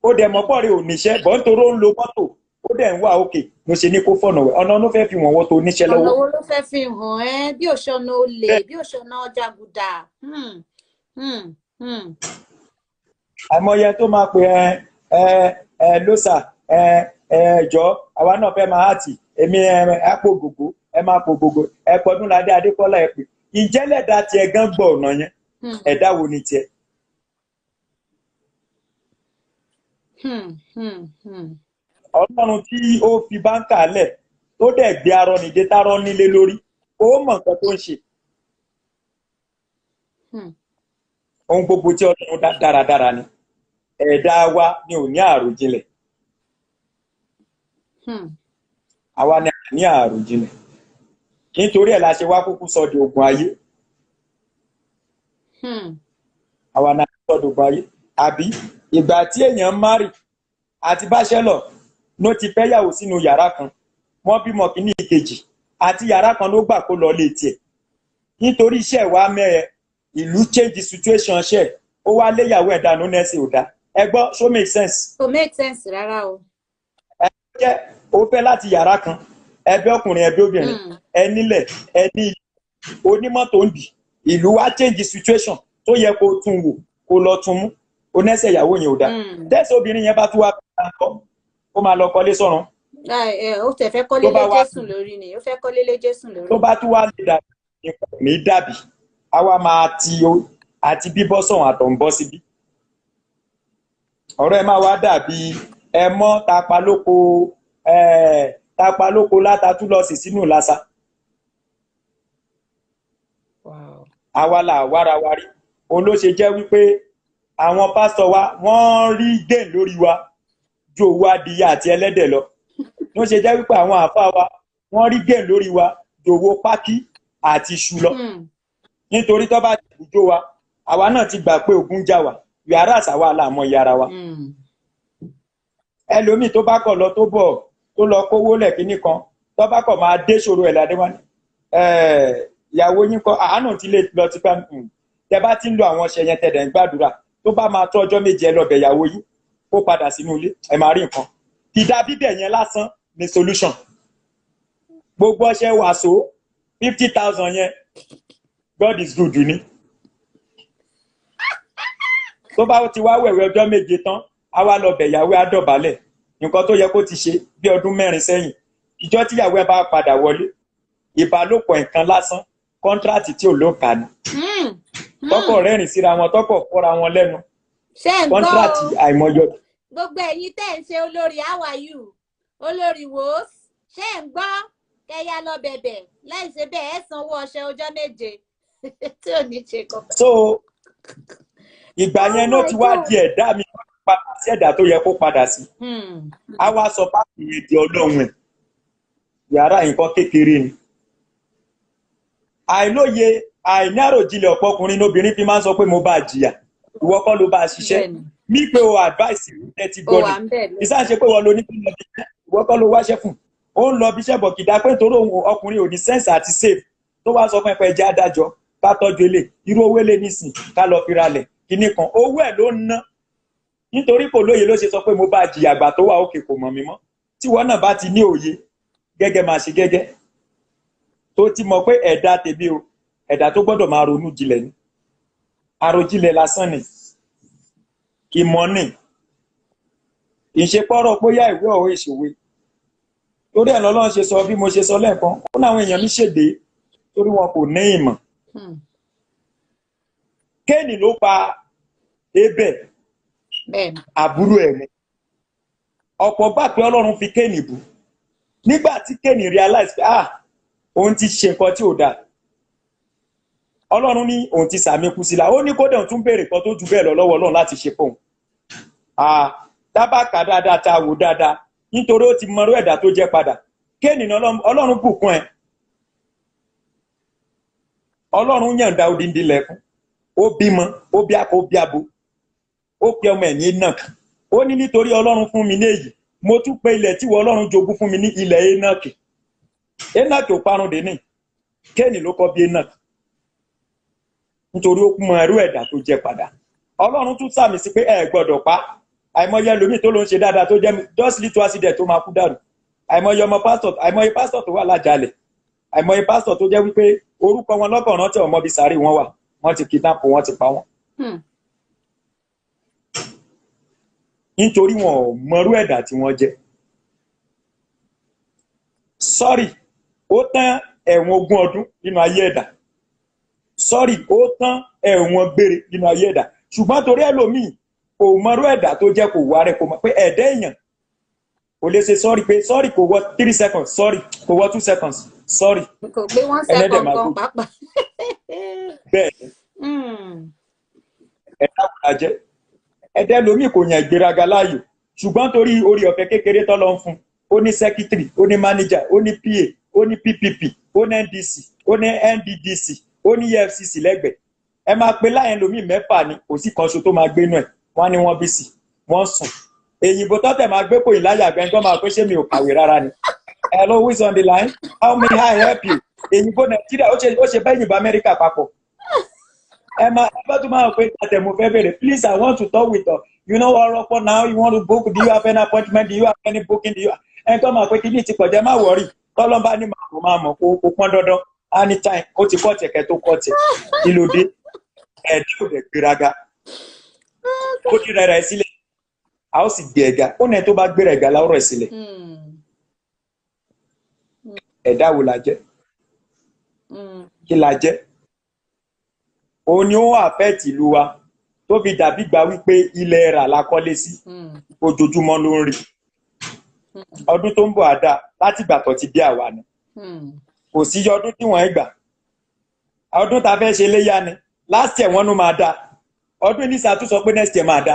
ó dẹ̀ mọ́ pọ̀ rẹ ò níṣẹ́, bọ́ nítorí ó ń lo mọ́tò, ó dẹ̀ ń wà òkè, ló ṣe ní kó fọ̀nà wẹ̀, ọ̀nà ló fẹ́ fi wọ̀n wọ́n tó níṣẹ́ lọ́wọ́. Ọ̀nà wo ló fẹ́ fi hàn ẹ́ bí òṣọ́nà olè, bí òṣọ́nà jàgùdà. Àìmọye tó máa pe lóṣà, ẹjọ́ àwa náà fẹ́ máa hàtì, èmi àpò gbogbo, ẹ máa pò gbogbo, ẹ pọdún ládé Adékọ́lá ẹ pè, ìjẹ́lẹ̀dá tiẹ̀ gan gbọ́ ọ̀nà yẹn, ẹ̀dá wo ni tiẹ̀? Ọlọ́run tí ó fi báńkà lẹ̀ tó dẹ̀ gbé arọ́nìdé tárọ́ nílé lórí, ó mọ̀ nǹkan tó ń ṣe. Ohun gbogbo tí Ọlọ́run dá dáradára ni, ẹ̀dá wa ni ò ní àròjinlẹ̀. Àwa ni a ní àròjinlẹ̀, nítorí ẹ̀ la ṣe wá kúkú sọ di ogun ayé. Àwa ni a sọ di ogun ayé, àbí ìgbà tí èèyàn ń márì àti báṣẹ́lọ̀ ló ti fẹ́ yàwó sínú yàrá kan, wọ́n bímọ kìíní ìkejì, àti yàrá kan ló gbà kó lọ lé tiẹ̀, nítorí iṣẹ́ wa mẹ́ẹ̀ ìlú change situation ṣẹ̀, ó wá léyàwó ẹ̀dá ló nẹ́sì ò dá. Ẹ gbọ́, so make sense? Kò make sense rárá o. Ẹ jẹ́ ó fẹ́ láti yàrá kan, ẹbí ọkùnrin ẹbí obìnrin, ẹ nílẹ̀, ẹ ní onímọ́tò ń bì, ìlú wa change situation, tó yẹ kó tún wò kó lọ tún mú onẹ́sẹ̀ ìyàwó yẹn ò dáa tẹ́sí obìnrin yẹn bá tún wá ó máa lọ kọ́lé sọ́run. Ó tẹ̀ fẹ́ kọ́lé lé Jésù lórí ni ó fẹ́ kọ́lé lé Jésù lórí. tó bá tún wá lè dàbí ní dàbí àwa máa àti bíbọ́ sọ̀hún àtọ̀ ń bọ́ síbí. ọ̀rọ̀ ẹ máa wá dàbí ẹ mọ́ tapa lóko látàtú lọ sí sínú lásà. àwa là wára wa rí òun ló ṣe jẹ́ wípé àwọn pásítọ̀ wa wọ́n rí gain lórí wa ju owó adìyẹ àti ẹlẹ́dẹ̀ lọ. ló ṣe jẹ́ wípé àwọn àáfàá wa wọ́n rí gain lórí wa ju owó pákí àti iṣu lọ. nítorí tó bá ti bùjó wa àwa náà ti gbà pé ogun jà wá yàrá àṣàwà làmọ́ yàrá wa. ẹlòmíì tó bá kọ̀ lọ tó bọ̀ tó lọ kówó lẹ̀ kíní kan tó bá kọ̀ máa dé ṣòro ẹ̀ ládé wá ní ìyàwó yín kọ́ àánú tí lè lọ ti pẹ́ tẹ bá ti ń lo àwọn ọṣẹ yẹn tẹ̀dẹ̀ ń gbàdúrà tó bá máa tó ọjọ́ méje ẹ lọ bẹ̀ ìyàwó yín kó padà sínú ilé ẹ máa rí nǹkan. ìdá bíbẹ̀ yẹn lásán ni solution. gbogbo ọṣẹ wàsó 50,000 yẹn God is good ni. tó bá ti wá wẹ̀wẹ̀ ọjọ́ méje tán á wá lọ bẹ̀ ìyàwó á dọ̀bálẹ̀ nǹkan tó yẹ kó ti ṣe bí ọdún 4 sẹ́yìn ìjọ tíyàwó ẹ bá padà wọlé ìbálòpọ̀ nǹkan lásán kọ́ńtrátì tí ò ló kà ní. tọkọ rẹ́rìn síra wọn tọkọ fọ́ra wọn lẹ́nu kọ́ńtrátì àìmọye. gbogbo ẹ̀yin tẹ́ ń ṣe olórí how are you olórí wo ṣé ń gbọ́ kẹyà lọ bẹ̀bẹ̀ láì ṣe bẹ́ẹ̀ ẹ̀ sanwó ọṣẹ ọjọ́ méje tí ò ní ṣe kankan. so ìgbà yẹn ló ti wá di ẹ̀dá mi padà sí ẹ̀dá tó yẹ kó padà sí. a wá sọ páàkì yẹn di ọlọ́run ẹ̀ yàrá nǹkan kékeré ni. àìlóye àìní àròjinlẹ̀ ọ̀pọ̀ ọkùnrin lóbìnrin fi máa ń sọ pé mo bá jìyà ìwọ kọ́ ló bá ṣiṣẹ́ mí pé o advice ẹ ti gbọ́ ni ìsáà ṣe pé wọ́n lo nípa ìwọ kọ́ ló wáṣẹ́ fún ó ń lọ bíṣẹ́ bọ̀ kìdá pé nítorí ọkùnrin ò ní sense àti save tó wá sọ fún ẹ̀pẹ́ ẹ̀jẹ̀ adájọ́ ká tọ́jú ilé irú owó ilé nísìn ká lọ fi ralẹ̀ kíní kan owó ẹ̀ ló ń ná nítorí kò lóye ló ṣe sọ pé mo bá jìyà àgbà tó wà òkè kò mọ̀ mí mọ́ tí wọ́n náà bá ti ní òye gẹ́gẹ́ máa ṣe gẹ́gẹ́ tó ti mọ̀ pé ẹ̀dá tèmi o ẹ̀dá tó gbọ́dọ̀ máa ronú jinlẹ̀ ni àròjinlẹ̀ lásán ni ìmọ̀ ni ìṣepọ̀rọ̀ bóyá ìwé ọ̀hún ìṣòwe torí ẹ̀ lọ́lọ́run ṣe sọ bí mo ṣe sọ lẹ́ẹ̀kan ó láwọn èèyàn ní ṣèdè torí wọn kò ní ìmọ̀. Kéènì ló pa Ébẹ̀ àbúrò ẹ̀ ni ọ̀pọ̀ gbà pé Ọlọ́run fi Kéènì bú nígbà tí Kéènì realize pé òun ti ṣe nǹkan tí ò dáa Ọlọ́run ní òun ti sàmì kú sílá ó ní kódà òun tún béèrè kan tó ju bẹ́ẹ̀ lọ lọ́wọ́ Ọlọ́run láti ṣe fóun dábàkà dáadáa ta wò dáadáa nítorí ó ti mọrú ẹ̀dá tó jẹ́ padà Kéènì Ọlọ́run bùkún ẹ̀ Ọlọ́run yàǹda odindi lẹ́kún ó bímọ ó bí akọ ó bí abo ó pe ọmọ ẹ̀ ní Enoch ó ní nítorí Ọlọ́run fún mi ní èyí mo tún pe ilẹ̀ tí wọ́n Ọlọ́run jogún fún mi ní ilẹ̀ Enoch Enoch ò parun dé ní Kéènì ló kọ́ bí Enoch nítorí ó mọ ẹrú ẹ̀dá tó jẹ́ padà Ọlọ́run tún sàmì sí pé ẹ gbọ́dọ̀ pa àìmọye ẹlòmíì tó ló ń ṣe dáadáa tó jẹ́ just little accident tó máa kú dànù àìmọye pásítọ̀ tó wà lájàlẹ̀ àìmọye pásítọ̀ tó jẹ́ wípé orúkọ wọn lọ́kàn rántí ọmọ bíi sàárì wọn wà wọ́n ti kidnap wọ́n ti pa wọ́n. nítorí wọn ò mọrú ẹ̀dá tí wọ́n jẹ́. sọ́rí ó tán ẹ̀wọ̀n 20 ọdún nínú ayé ẹ̀dá sọ́rí ó tán ẹ̀wọ̀n gbére nínú ayé ẹ̀dá ṣùgbọ́n torí ẹlòmíì kò mọrú ẹ̀dá tó jẹ́ kò wá rẹ̀ kò mọ̀ pé ẹ̀dá èèyàn kò lè ṣe sọ́rí pé sọ́rí kò wọ 3 seconds sọ́rí kò wọ 2 seconds sọ́rí ẹlẹ́dẹ̀ máa gbó bẹ́ẹ̀ ẹ̀dá kò lá jẹ́ ẹ̀dá ẹlòmíì kò yàn ìgbéraga láàyò ṣùgbọ́n torí orí ọ̀fẹ́ kékeré tó lọ ń fún ó ní secretary ó ní manager ó ní PA ó ní PPP ó ní NDC ó ní NDDC ó ní EFCC lẹ́gbẹ̀ẹ́ ẹ máa pe láyẹn lómi 6 ni kò sí kan ṣo tó máa gbénú ẹ̀ wọ́n ní wọ́n bí sí wọ́n sùn èyìnbó tọ́tẹ̀ máa gbé kò ìláyà gbẹ́ngàn máa pé ṣé mi ò kàwé rárá ni hello who is on the line how may I help you èyìnbó Nàìjíríà ó ṣe bẹ́ẹ̀ yìnbó Amẹ́ríkà papọ̀ ẹ bá tún máa pé àtẹ̀mú fẹ́ bèrè please I want to talk with you know ọ̀rọ̀ pọ̀ now you want to book do you have any appointment do you have any booking do you have ẹ kọ́ máa pé kí ní ti pọ̀jẹ́ má wọ̀rí tọ́lọ́mbá ní máa mọ̀ kó pọ́n dandan anytime ó ti kọ́ tẹ̀kẹ́ tó kọ́ tẹ̀ kí ló dé ẹ̀dá ò dẹ̀ gbéraga ó ní rẹ̀ rẹ̀ sílẹ̀ a ó sì gbé ẹ̀ga ó ní ẹ tó bá gbéra ẹ̀ga láwọ̀rọ̀ ẹ̀ sílẹ̀ ẹ̀dá wo la jẹ́ kí la jẹ́ òun ni ó àfẹ́ẹ̀tì ìlú wa tó fi dàbí gbà wípé ilẹ̀ rà la kọ́lé sí ojoojúmọ́ ló ń rí ọdún tó ń bọ̀ àdá láti ìgbà tó ti dé àwa ni kò sí ọdún tí wọ́n ń gbà ọdún tá a fẹ́ ṣe léyà ni last year wọ́n ló máa dá ọdún ní sàtún sọ pé next year máa dá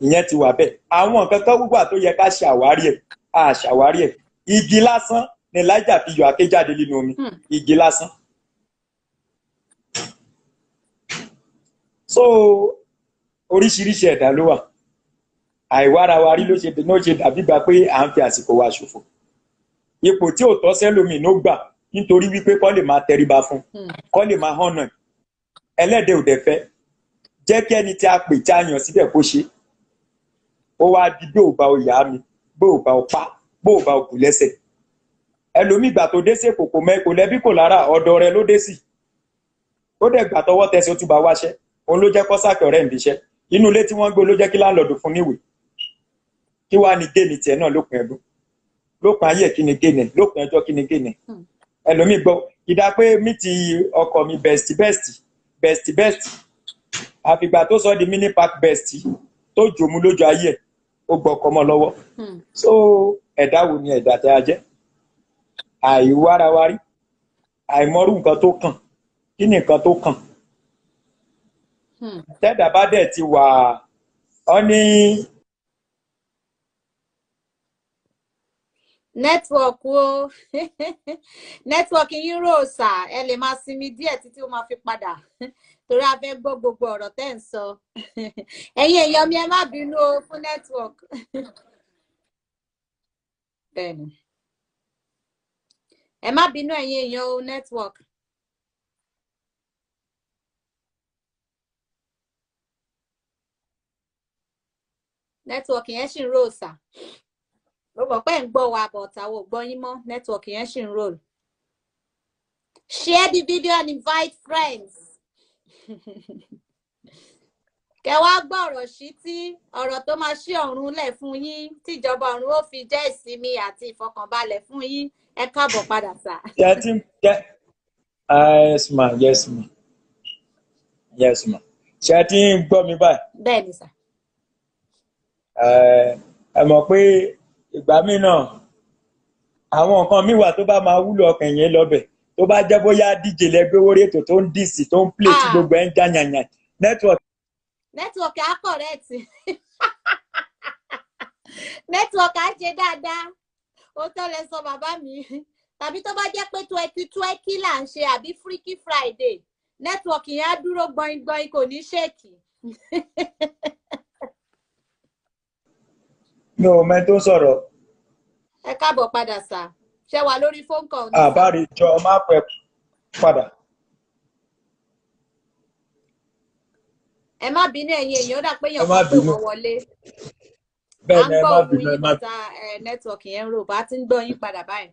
ìyẹn ti wà bẹ́ẹ̀ àwọn nǹkan kan gbogbo tó yẹ ká ṣàwárí ẹ̀ a ṣàwárí ẹ̀ igi lásán ni Elijah fi yọ àké jáde nínú omi igi lásán. So oríṣiríṣi ẹ̀dá ló wà àìwárawárí ló ṣe dàbí gbà pé à ń fi àsìkò wa ṣòfò ipò tí ò tọ́ sẹ́lòmíì ló gbà nítorí wípé kọ́ lè máa tẹríba fún kọ́ lè máa hànà ẹlẹ́dẹ̀ ò dẹ̀ fẹ́ jẹ́ kí ẹni tí a pè tí a yàn síbẹ̀ kó ṣe ó wá di bí ò bá o yá mi bí ò bá o pa bí ò bá o kù lẹ́sẹ̀ ẹlòmíì gbà tó dé sí kòkò mẹ́kò lẹ́bí kò lára ọ̀dọ̀ rẹ ló dé sí ó dẹ̀ gbà tọwọ́ tẹsí ó tún bá wáṣẹ́ òun ló jẹ́ kọ́ sákẹ́ ọ̀rẹ́ ìbíṣẹ́ inú ilé tí wọ́n gbé ló jẹ́ kí láńlọ́ọ̀dù fún níwèé kí wàá ní géènì tiẹ̀ náà lópin ẹ̀dùn lópin ayé kí ni géènì lópin ẹjọ́ kí ni géènì ẹlòmíì gbọ́ ìdá pé mi ti ọkọ mi best àfìgbà tó sọ di mini park best tó jòmú lójú ayé ẹ̀ ó gbọ́ ọkọ mọ́ lọ́wọ́ so ẹ̀dá wo ni ẹ̀dá tẹ́ a jẹ́ àìwárawárí àìmọrú nǹkan tó kàn kí ni nǹkan tó kàn tẹ́dà bá dẹ̀ ti wà ọ́ ní. Network o network yín ròòsà ẹ lè máa sinmi díẹ̀ títí ó máa fi padà torí a fẹ́ gbọ́ gbogbo ọ̀rọ̀ tẹ́ ń sọ ẹ̀yin èèyàn mi ẹ má bínú o fún network bẹ́ẹ̀ni ẹ má bínú ẹ̀yin èèyàn o network. Network yẹn ṣì ń ròòsà ló mọ̀ pé ń gbọ́ wa but àwọn ò gbọ́ yín mọ́ network yẹn ṣì ń roll. Share the video and invite friends. Kẹ wá gbọ́ ọ̀rọ̀ sí tí ọ̀rọ̀ tó máa ṣí ọ̀run lẹ̀ fún yín tíjọba ọ̀run ó fi jẹ́ ìsinmi àti ìfọkànbalẹ̀ fún yín ẹ káàbọ̀ padà sà. Yes ma ṣé ẹ ti ń gbọ́ mi báyìí. Bẹ́ẹ̀ ni sà. Ẹ mọ̀ pé ìgbà míì náà àwọn nǹkan míì wà tó bá máa wúlò ọkàn yẹn lọ́bẹ̀ tó bá jẹ́ bóyá díje lẹ́gbẹ́ orí ètò tó ń dìsì tó ń plé tí gbogbo ẹ̀ ń já yànyàn network á correct network á ṣe dáadáa ó tọ́ lẹ sọ bàbá mi tàbí tó bá jẹ́ pé twẹ́kí là ń ṣe àbí freaky friday network yẹn á dúró gbọ̀ngbọ̀n kò ní ṣèkì. mi ò mẹ́ tó sọ̀rọ̀. Ẹ káàbọ̀ padà sà ṣe wà lórí phone call. Àbárí jọ máa pẹ́ padà. Ẹ má bínú ẹ̀yin èèyàn ó dà pé èèyàn kan pè wọ́n wọlé. Bẹ́ẹ̀ ni ẹ má bínú ẹ má bínú. Nẹ́tíwọ̀kì yẹn ń rò bá ti ń gbọ́ yín padà báyìí.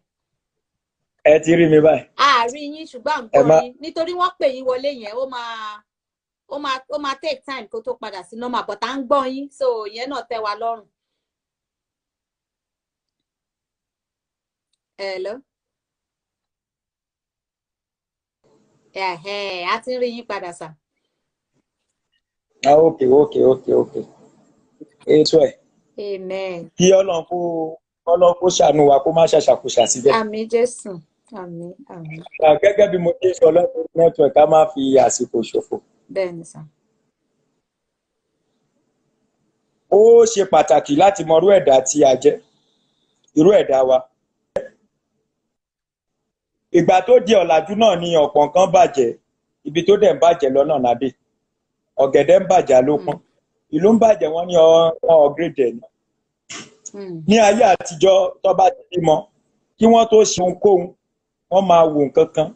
Ẹ ti rí mi báyìí. A rí yín ṣùgbọ́n à ń gbọ́ yín nítorí wọ́n pè yín wọlé yẹn ó máa take time kó tó padà sí normal but à ń gbọ́ yín so ìyẹn náà tẹ́ wa lọ́rùn. Hello. A ti ń rí yín padà sà. Okay. Ètò ẹ̀. Amen. Kí Ọlọ́run kó ṣàánú wa kó má ṣàṣàkóṣà síbẹ̀. Àmín Jésù. Àmín. Gẹ́gẹ́ bí mo ṣe sọ lọ́dún network ká má fi àsìkò ṣòfò. Bẹ́ẹ̀ni sà. Ó ṣe pàtàkì láti mọ irú ẹ̀dá tí a jẹ́, irú ẹ̀dá wa. Ìgbà tó di ọ̀làjú náà ni ọ̀pọ̀ nǹkan bàjẹ́, ibi tó dẹ̀ ń bàjẹ́ lọ́nà ládé. Ọ̀gẹ̀dẹ̀ ń bàjẹ́ ló pọ́n. Ìlú ń bàjẹ́ wọ́n ní ọ̀gẹ̀dẹ̀ ni. Ní ayé àtijọ́ tó bá ti bímọ, kí wọ́n tó ṣe ohunkóhun, wọ́n máa wo nǹkan kan.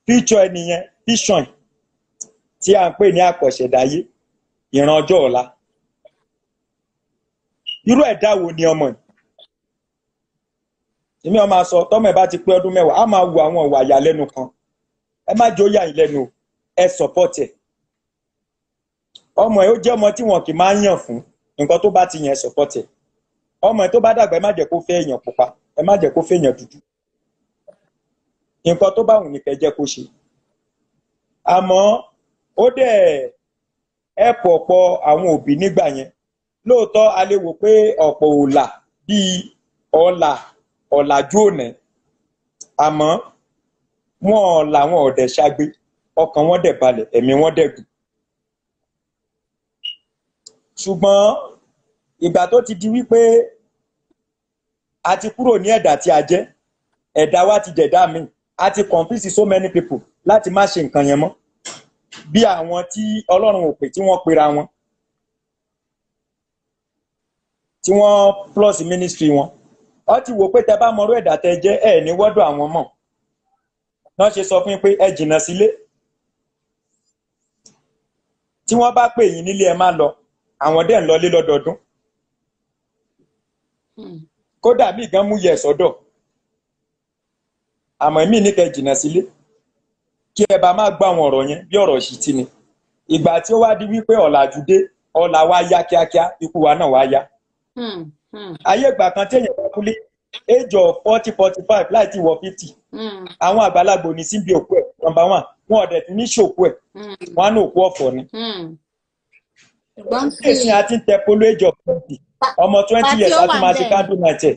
Fíṣọ̀ ẹnìyẹn, fíṣọ̀n tí à ń pè ní àkọ̀ṣẹ̀dáyé, ìran ọjọ́ ọ̀la. Irú ẹ̀dá wo ni ọmọ yìí? Èmi ọmọ sọ tọ́mọ ẹ̀ bá ti pé ọdún 10 á máa wo àwọn ìwà ìyàlẹ́nu kan. Ẹ má jẹ́ ó yà yín lẹ́nu o. ẹ support ẹ̀. Ọmọ ẹ̀ ó jẹ́ ọmọ tí wọn kì í máa ń yàn fún nǹkan tó bá ti yàn ẹ support ẹ̀. Ọmọ ẹ̀ tó bá dàgbà ẹ má jẹ́ kó fẹ́ èèyàn pupa, ẹ má jẹ́ kó fẹ́ èèyàn dúdú. Nǹkan tó bá wù ní kẹ́ jẹ́ kó ṣe. Àmọ́ ó dẹ̀ ẹ̀pọ̀ ọ̀pọ̀ àwọn òbí nígbà yẹn. Lóòótọ́ a lè wò pé ọ̀pọ̀ ò là bíi ọ̀làjú òní. Àmọ́ wọn làwọn ọ̀dẹ̀ ṣagbe, ọkàn wọn dẹ̀ balẹ̀, ẹ̀mí wọn dẹ̀ gùn. Ṣùgbọ́n ìgbà tó ti di wípé a ti kúrò ní ẹ̀dá tí a jẹ́, ẹ̀dá wa ti jẹ̀dá míì, a ti convince so many people láti má ṣe nǹkan yẹn mọ́. Bí àwọn tí Ọlọ́run ò pè tí wọ́n pera wọn, tí wọ́n plus ministry wọn, ó ti wò pé tẹ bá mọrú ẹ̀dá tẹ jẹ́ ẹ̀ ní wọ́dọ̀ àwọn mọ̀. Wọ́n ṣe sọ fún yín pé ẹ jìnnà sílé. Tí wọ́n bá pè yín nílé ẹ má lọ, àwọn dẹ̀ ń lọlé lọ́dọọdún. Kódà mí gan mú yẹ sọ́dọ̀. Àmọ́ èmi ní kẹ́ jìnnà sílé. Kí ẹ bá má gbọ́ àwọn ọ̀rọ̀ yẹn bí ọ̀rọ̀ ṣì ti ni. Ìgbà tí ó wá di wípé ọ̀làjú dé, ọ̀là wa yá kíákíá, ikú wa náà wá yá. Ayé ìgbà kan tí èèyàn bá kúlé age of 40-45 láì tí wọ 50. Àwọn àgbàlagbà ò ní síbi òkú ẹ̀ number 1, wọn ọ̀dẹ̀ tí ní ṣòkú ẹ̀, wọn á ní òkú ọ̀fọ̀ ni. Èsì àti tẹ polo age of 20, ọmọ 20 years a tún máa ṣe candle night ẹ̀.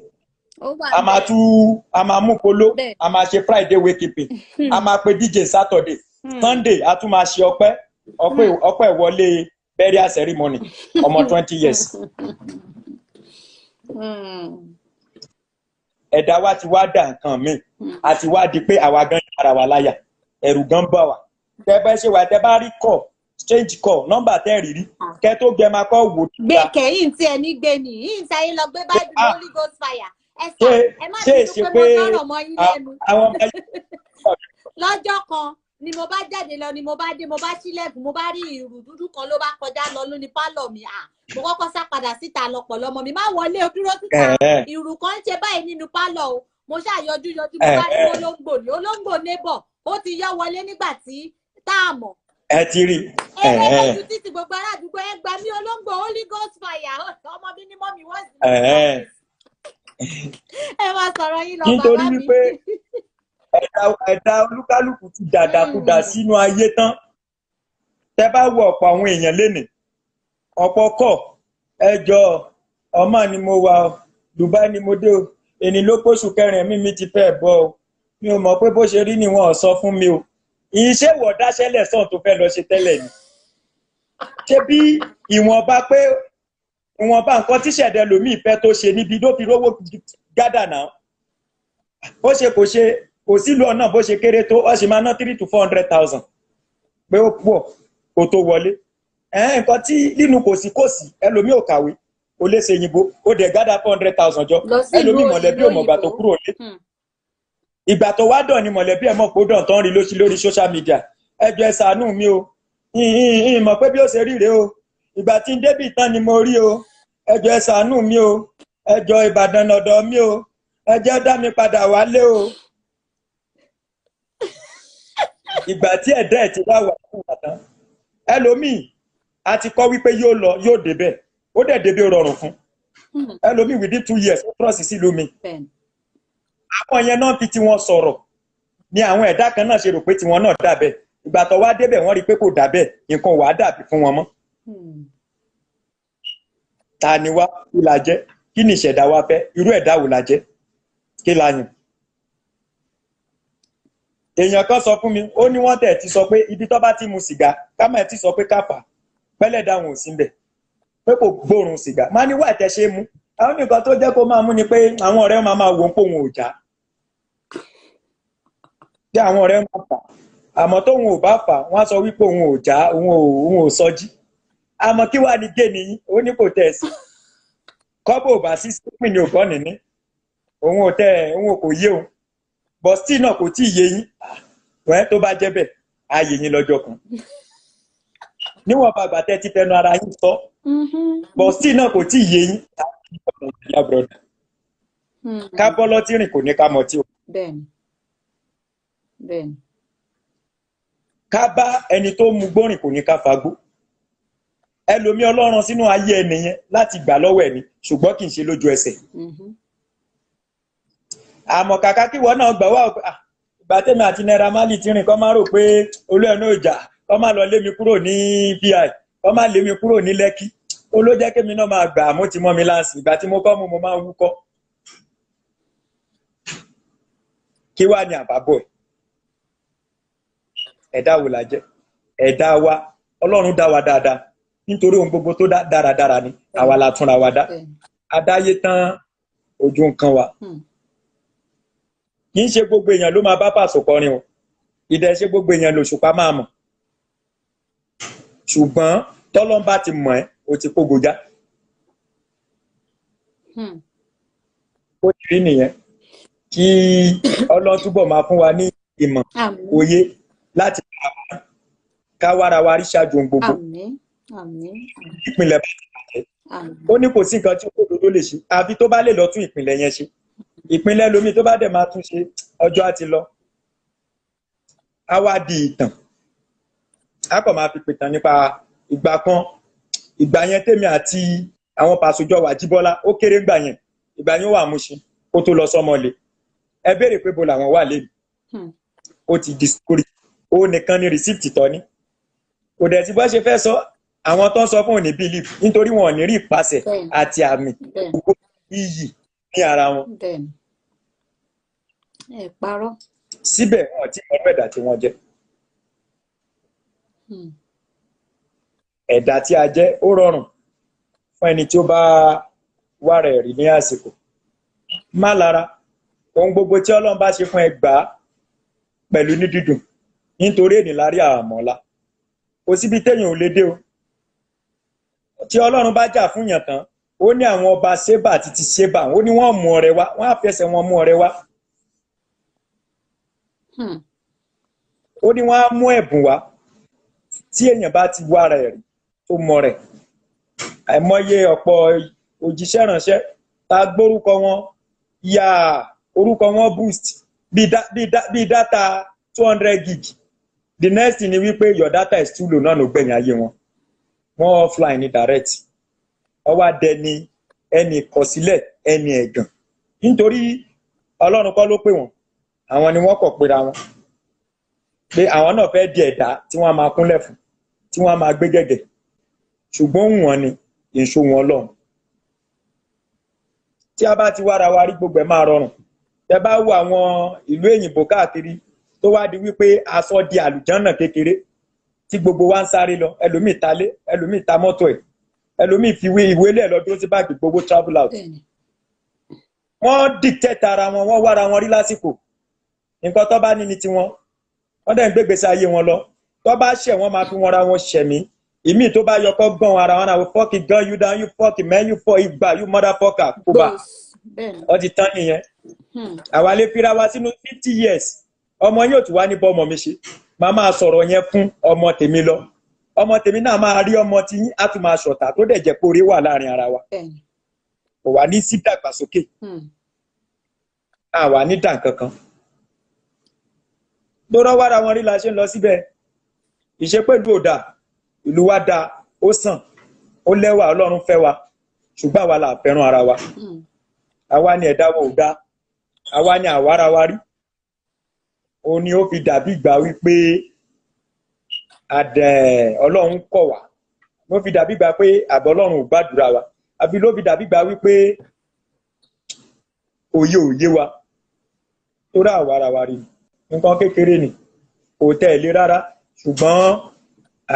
A máa mú polo, a máa ṣe Friday wakekeeping, a máa pe DJ Saturday, Sunday a tún máa ṣe ọpẹ́ ìwọlé burial ceremony ọmọ 20 years. Ẹ̀dá wa ti wá dà nǹkan míì, a ti wá di pé àwa gan yára wa láyà, ẹ̀rù gan bà wá. Tẹ́ bá ṣe wà tẹ́ bá rí call, strange call, nọ́mbà tẹ́ rírí, kẹ́ tó gbẹ máa kọ́ wò. Gbé kẹ́yìn tí ẹni gbé ni, yìí sáyé lọ gbé bá dùn Holy Ghost fire. Ẹ má bínú pé mo tọrọ mọ́ yín lẹ́nu. Lọ́jọ́ kan ni mo bá jáde lọ ni mo bá dé, mo bá ṣílẹ̀kùn, mo bá rí ìrù dúdú kan ló bá kọjá lọ lóní pálọ̀ mi. Mo kọ́kọ́ sá padà síta lọ́pọ̀lọ́ ọmọ mi má wọlé o, dúró síta. Ìrù kan ń ṣe báyìí nínú pálọ̀ o. Mo ṣàyọjú mo bá rí olóńgbò neighbor, ó ti yọ wọlé nígbà tí tá a mọ̀. Ẹ ti rí. Ẹ lójú títí gbogbo ará àdúgbò ẹ gbà mí olóńgbò Holy Ghost fire, ọmọ bí ní mọ́mí wọ́n sì. Ẹ máa sọ̀rọ̀ yín lọ bàbá mi. Nítorí wípé ẹ̀dá olúkálùkù ti dàdàkúdà sínú ayé tán. Tẹ́ bá wo ọ̀pọ̀ àwọn èèyàn lénìí, ọ̀pọ̀ kọ̀ ẹjọ́ ọmọ ni mo wà, Dubai ni mo dé o, èní ló pósù kẹrin ẹ̀mí mi ti fẹ́ bọ́ o, mi ò mọ̀ pé bó ṣe rí ni wọn ò sọ fún mi o. Iṣẹ́ wọ̀ dáṣẹ́lẹ̀ sàn tó fẹ́ lọ ṣe tẹ́lẹ̀ ni. Ṣé bí ìwọ̀nba nǹkan tíṣẹ̀dẹ̀ lòmíì fẹ́ tó ṣe níbi ló fi rówó gádà náà. Ó ṣe kò sílùú ọ̀nà bó ṣe kéré tó, ó sì máa ná 300,000 to 400,000 pé ó pọ̀ kó tó wọlé. Nǹkan tí nínú kò sí ẹlòmíì ò kàwé, ó lè ṣe yìnbó, ó dẹ̀ gádà 400,000 jọ, ẹlòmíì mọ̀lẹ́bí ò mọ̀gbà tó kúrò lé. Ìgbà tó wá dàn ni mọ̀lẹ́bí ẹ̀ mọ̀ pé ó dàn tán rí lórí social media. Ẹjọ́ ẹ ṣàánú mi o, mọ̀ pé bí ó ṣe rí rèé o, ìgbà tí ń débì tán ni mo rí o, ẹjọ́ ẹ ṣàánú mi o, ẹjọ́ Ìbàdàn lọ́dọ̀ mi o, ẹjọ́ dá mi padà wálé o. Ìgbà tí ẹ̀dá ẹ̀ ti wá wà fún àtàn, ẹlòmíì a ti kọ́ wípé yóò débẹ̀, ó dẹ̀ débẹ̀ rọrùn fún. Ẹlòmíì within 2 years ó trọ́ọ̀sì sílùú mi. Àwọn yẹn náà fi tiwọn sọ̀rọ̀ ni àwọn ẹ̀dá kan náà ṣe rò pé tiwọn náà dàbẹ̀. Ìgbà tó wá débẹ̀ wọ́n rí pé kò dàbẹ̀, nǹkan wàá dàbí fún wọn mọ́. Ta ni wá, kí la jẹ́, kí ni ìṣẹ̀dá wa fẹ́, irú ẹ̀dá wo la jẹ́, kí la yàn. Èèyàn kan sọ fún mi, ó ní wọ́n tẹ̀ ti sọ pé ibi tó bá ti mu sìgá, ká má ti sọ pé káfà, pẹ́lẹ̀ dáhùn ò sí ń bẹ̀, pé kò gbóòórùn sìgá. Má ní wà tẹ́ ṣe mú. Àwọn nǹkan tó jẹ́ kó máa mú ni pé àwọn ọ̀rẹ́ máa wò ń pò wọn ò já. Bí àwọn ọ̀rẹ́ máa fà, àmọ́ tóun ò bá fà, wọ́n á sọ wípé òun ò já, òun ò sọjí. Àmọ́ kí wàá ní gé nìyí, ó ní kò tẹ̀ sí. Kọ́bọ̀ ò bá sí sípìn ní ògbọ́n nìní. Òun ò kò yé òun. Bọ̀stí náà kò tí ì yé yín. Wẹ́n tó bá jẹ́ bẹ́ẹ̀, á yé yín lọ́jọ́ kan. Níwọ̀n bá àgbà tẹ́ ti fẹnu ara yín sọ. Bọ̀stí náà kò tí ì yé yín. Ká bọ́ lọ́tí rìn kò ní ká mọ tí o. Bẹ́ẹ̀ni. ká bá ẹni tó mu gbórìn kò ní ká fagbó. Ẹlòmí Ọlọ́run sínú ayé ẹni yẹn láti gbà lọ́wọ́ ẹni ṣùgbọ́n kì í ṣe lójú ẹsẹ̀. Àmọ́ kàkà kí wọ́n náà gbà wá ìgbà tèmi àti Naira Marley ti rìn kọ́ máa rò pé olú ẹ̀nà ìjà kọ́ máa lọ lé mi kúrò ní VI kọ́ máa lé mi kúrò ní Lẹ́kí. Ó ló jẹ́ kémi náà máa gbà mo ti mọ́ mi láǹsì ìgbà tí mo kọ́ mo máa ń wúkọ́. Kí wá ní àbábọ̀ ẹ̀? Ẹ̀dá wo la jẹ́? Ẹ̀dá wa Ọlọ́run dá wa dáadáa nítorí ohun gbogbo tó dáradára ni àwa la túnra wa dá. Adáyé tán ojú nǹkan wa. Kì í ṣe gbogbo èèyàn ló máa bá Pàṣọ kọrin o. Ìdẹ̀ ṣe gbogbo èèyàn lòṣùpá máa mọ̀. Ṣùgbọ́n tọ́lọ́n bá ti mọ̀ ẹ́ o ti kógo já. Ó ti rí nìyẹn. Kí Ọlọ́run túbọ̀ máa fún wa ní ìmọ̀ òye láti ká wára wa rí ṣáájú ohun gbogbo. Ìpìlẹ̀ bá ti bàjẹ́. Ó ní kò sí nǹkan tí òdodo lè ṣe àbí tó bá lè lọ tún ìpìlẹ̀ yẹn ṣe. Ìpínlẹ̀ lomi tó bá dẹ̀ máa tún ṣe ọjọ́ á ti lọ. A wá di ìtàn. A kò máa fi pìtàn nípa ìgbà kan. Ìgbà yẹn tèmi àti àwọn Pàṣọ jọ wà Jíbọ́lá ó kéré gbà yẹn. Ìgbà yẹn wà Mùṣín kó tó lọ sọ́mọlé. Ẹ béèrè pé bo làwọn wà lẹ́nu. Ó ti di story. Ó nìkan ní receipt tọ́ ní. Kò dẹ̀ tí bọ́ ṣe fẹ́ sọ àwọn tó ń sọ fún òní believe nítorí wọn ò ní rí ìpàṣẹ àti àmì gbogbo iyì ní ara wọn. Ẹ parọ́. Síbẹ̀ wọn ti mọ ẹ̀dá tí wọ́n jẹ́. Ẹ̀dá tí a jẹ́ ó rọrùn fún ẹni tí ó bá wà rẹ̀ rí ní àsìkò. Má lára ohun gbogbo tí Ọlọ́run bá ṣe fún ẹ gbà á pẹ̀lú ní dídùn nítorí ènì lárí àmọ́lá. Kò síbi téèyàn ò lè dé o. Tí Ọlọ́run bá jà fún yàn tán ó ní àwọn ọba Ṣébà àti ti Ṣébà ó ní wọ́n mú ọrẹ wá wọ́n á fẹsẹ̀ wọn mú ọrẹ wá. Ó ní wọ́n á mú ẹ̀bùn wá tí èèyàn bá ti wá rẹ̀ rí tó mọ rẹ̀. Àìmọye ọ̀pọ̀ òjíṣẹ́ ránṣẹ́ ta gbórúkọ wọn ya orúkọ wọn boost bí data 200 gig. The next thing ni wípé your data is too low náà ló gbẹ̀yìn ayé wọn. Wọ́n offline ní direct. Wọ́n wá dẹni ẹni kọsílẹ̀ ẹni ẹ̀gàn. Nítorí Ọlọ́run kọ́ ló pè wọ́n. Àwọn ni wọ́n kọ̀ pera wọn. Pé àwọn náà fẹ́ di ẹ̀dá tí wọ́n máa kúnlẹ̀ fún, tí wọ́n máa gbé gẹ̀gẹ̀. Ṣùgbọ́n wọn ni ìṣó wọn Ọlọ́run. Tí a bá ti wára wa rí gbogbo ẹ̀ máa rọrùn. Tẹ́ bá wo àwọn ìlú èyìnbó káàkiri tó wá di wípé aṣọ di àlùjànnà kékeré tí gbogbo wa ń sáré lọ, ẹlòmíì ta lé, ẹlòmíì ta mọ́tò ẹ̀, ẹlòmíì fi ìwé lẹ̀ lọ dúró sí báàgì gbogbo travel out. Wọ́n dictate ara wọn, wọ́n wára wọn rí lásìkò. Nǹkan tó bá ní ni tiwọn. Wọ́n dẹ̀ ń gbégbèsè ayé wọn lọ. Tó bá ṣẹ̀ wọ́n máa fi wọn ra wọn ṣẹ̀mí. Ìmí tó bá yọkọ́ gan ara wọn náà fuck it gun you down you fuck it man you fuck ìgbà you motherfucker kó bá. Ó ti tán nìyẹn. Àwa lè fira wa sínú 50 years. Ọmọ yóò tún wá ní bọ́mọ mi ṣe. Màá máa sọ̀rọ̀ yẹn fún ọmọ tèmi lọ. Ọmọ tèmi náà máa rí ọmọ tí yín á tún máa ṣọ̀tá tó dẹ̀ jẹ́ pé orí wà láàrin ara wa. Kò wá ní sí dàgbàsókè. Àwa ní dàn kankan. Lọ́rọ̀ wára wọn rí la ṣe ń lọ síbẹ̀. Ìṣe pẹ̀lú òdà, ìlú wa dá, ó sàn, ó lẹ́wà, Ọlọ́run fẹ́ wa, ṣùgbọ́n àwa là fẹ́ràn ara wa. Àwa ni ẹ̀dá wọn ò dá, àwa ni àwárá wa rí. Ó ní ó fi dàbí ìgbà wípé Ọlọ́run kọ̀ wá. Ló fi dàbí ìgbà pé àbọ̀ Ọlọ́run ò gbàdúrà wa. Àbí ló fi dàbí ìgbà wípé òye òye wa. Tó rà àwárá wa rí. Nǹkan kékeré ni kò tẹ̀lé rárá ṣùgbọ́n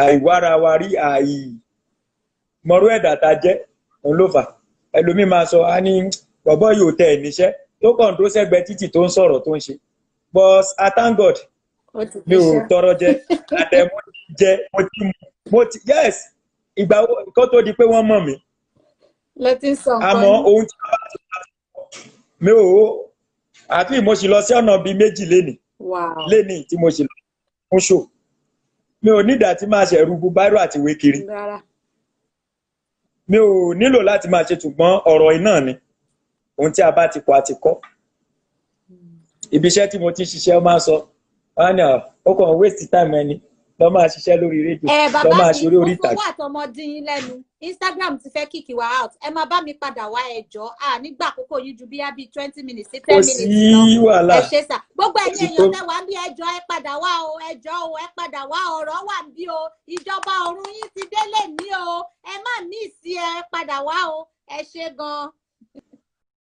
àìwára wa rí àìmọ̀rú ẹ̀dá ta jẹ́ òun ló fà. Ẹlòmíì máa sọ á ní bọ̀bọ́ yóò tẹ̀ níṣẹ́ tó kàn tó sẹ́gbẹ́ títì tó ń sọ̀rọ̀ tó ń ṣe. But I thank God mi ò tọrọ jẹ àtẹ̀mú jẹ mo ti yes ìgbà kó tó di pé wọ́n mọ̀ mí. Àmọ́ ohun tí wọ́n bá ti mi ò àti mo sì lọ sí ọ̀nà bíi méjì lénìí tí mo sì lọ fún ṣò. Mi ò nídà tí máa ṣe rúgbù báírò àti ìwé kiri. Mi ò nílò láti máa ṣe ṣùgbọ́n ọ̀rọ̀ iná ni ohun tí a bá ti kọ́ àti kọ́. Ibi iṣẹ́ tí mo ti ṣiṣẹ́ máa sọ wọ́n ní ó kàn waste time ẹni lọ máa ṣiṣẹ́ lórí rédíò lọ bàbá máa mi ṣeré mo orí fọwọ́ ìtàgé. àtọmọdé yín lẹ́nu Instagram ti fẹ́ kíkì wá out ẹ máa bá mi padà wá ẹjọ́ nígbà àkókò yín ju bíyá bíi 20 minutes sí 10 kò minutes sí lọ wàhálà ẹ ṣe sà gbogbo kò ẹ̀yin sí èèyàn tẹ́ wá bí ẹjọ́ ẹ padà wá o ẹjọ́ o ẹ padà wá ọ̀rọ̀ wà bí o ìjọba ọ̀run yín ti délé ní o ẹ má mí sí ẹ padà wá o ẹ ṣe gan-an.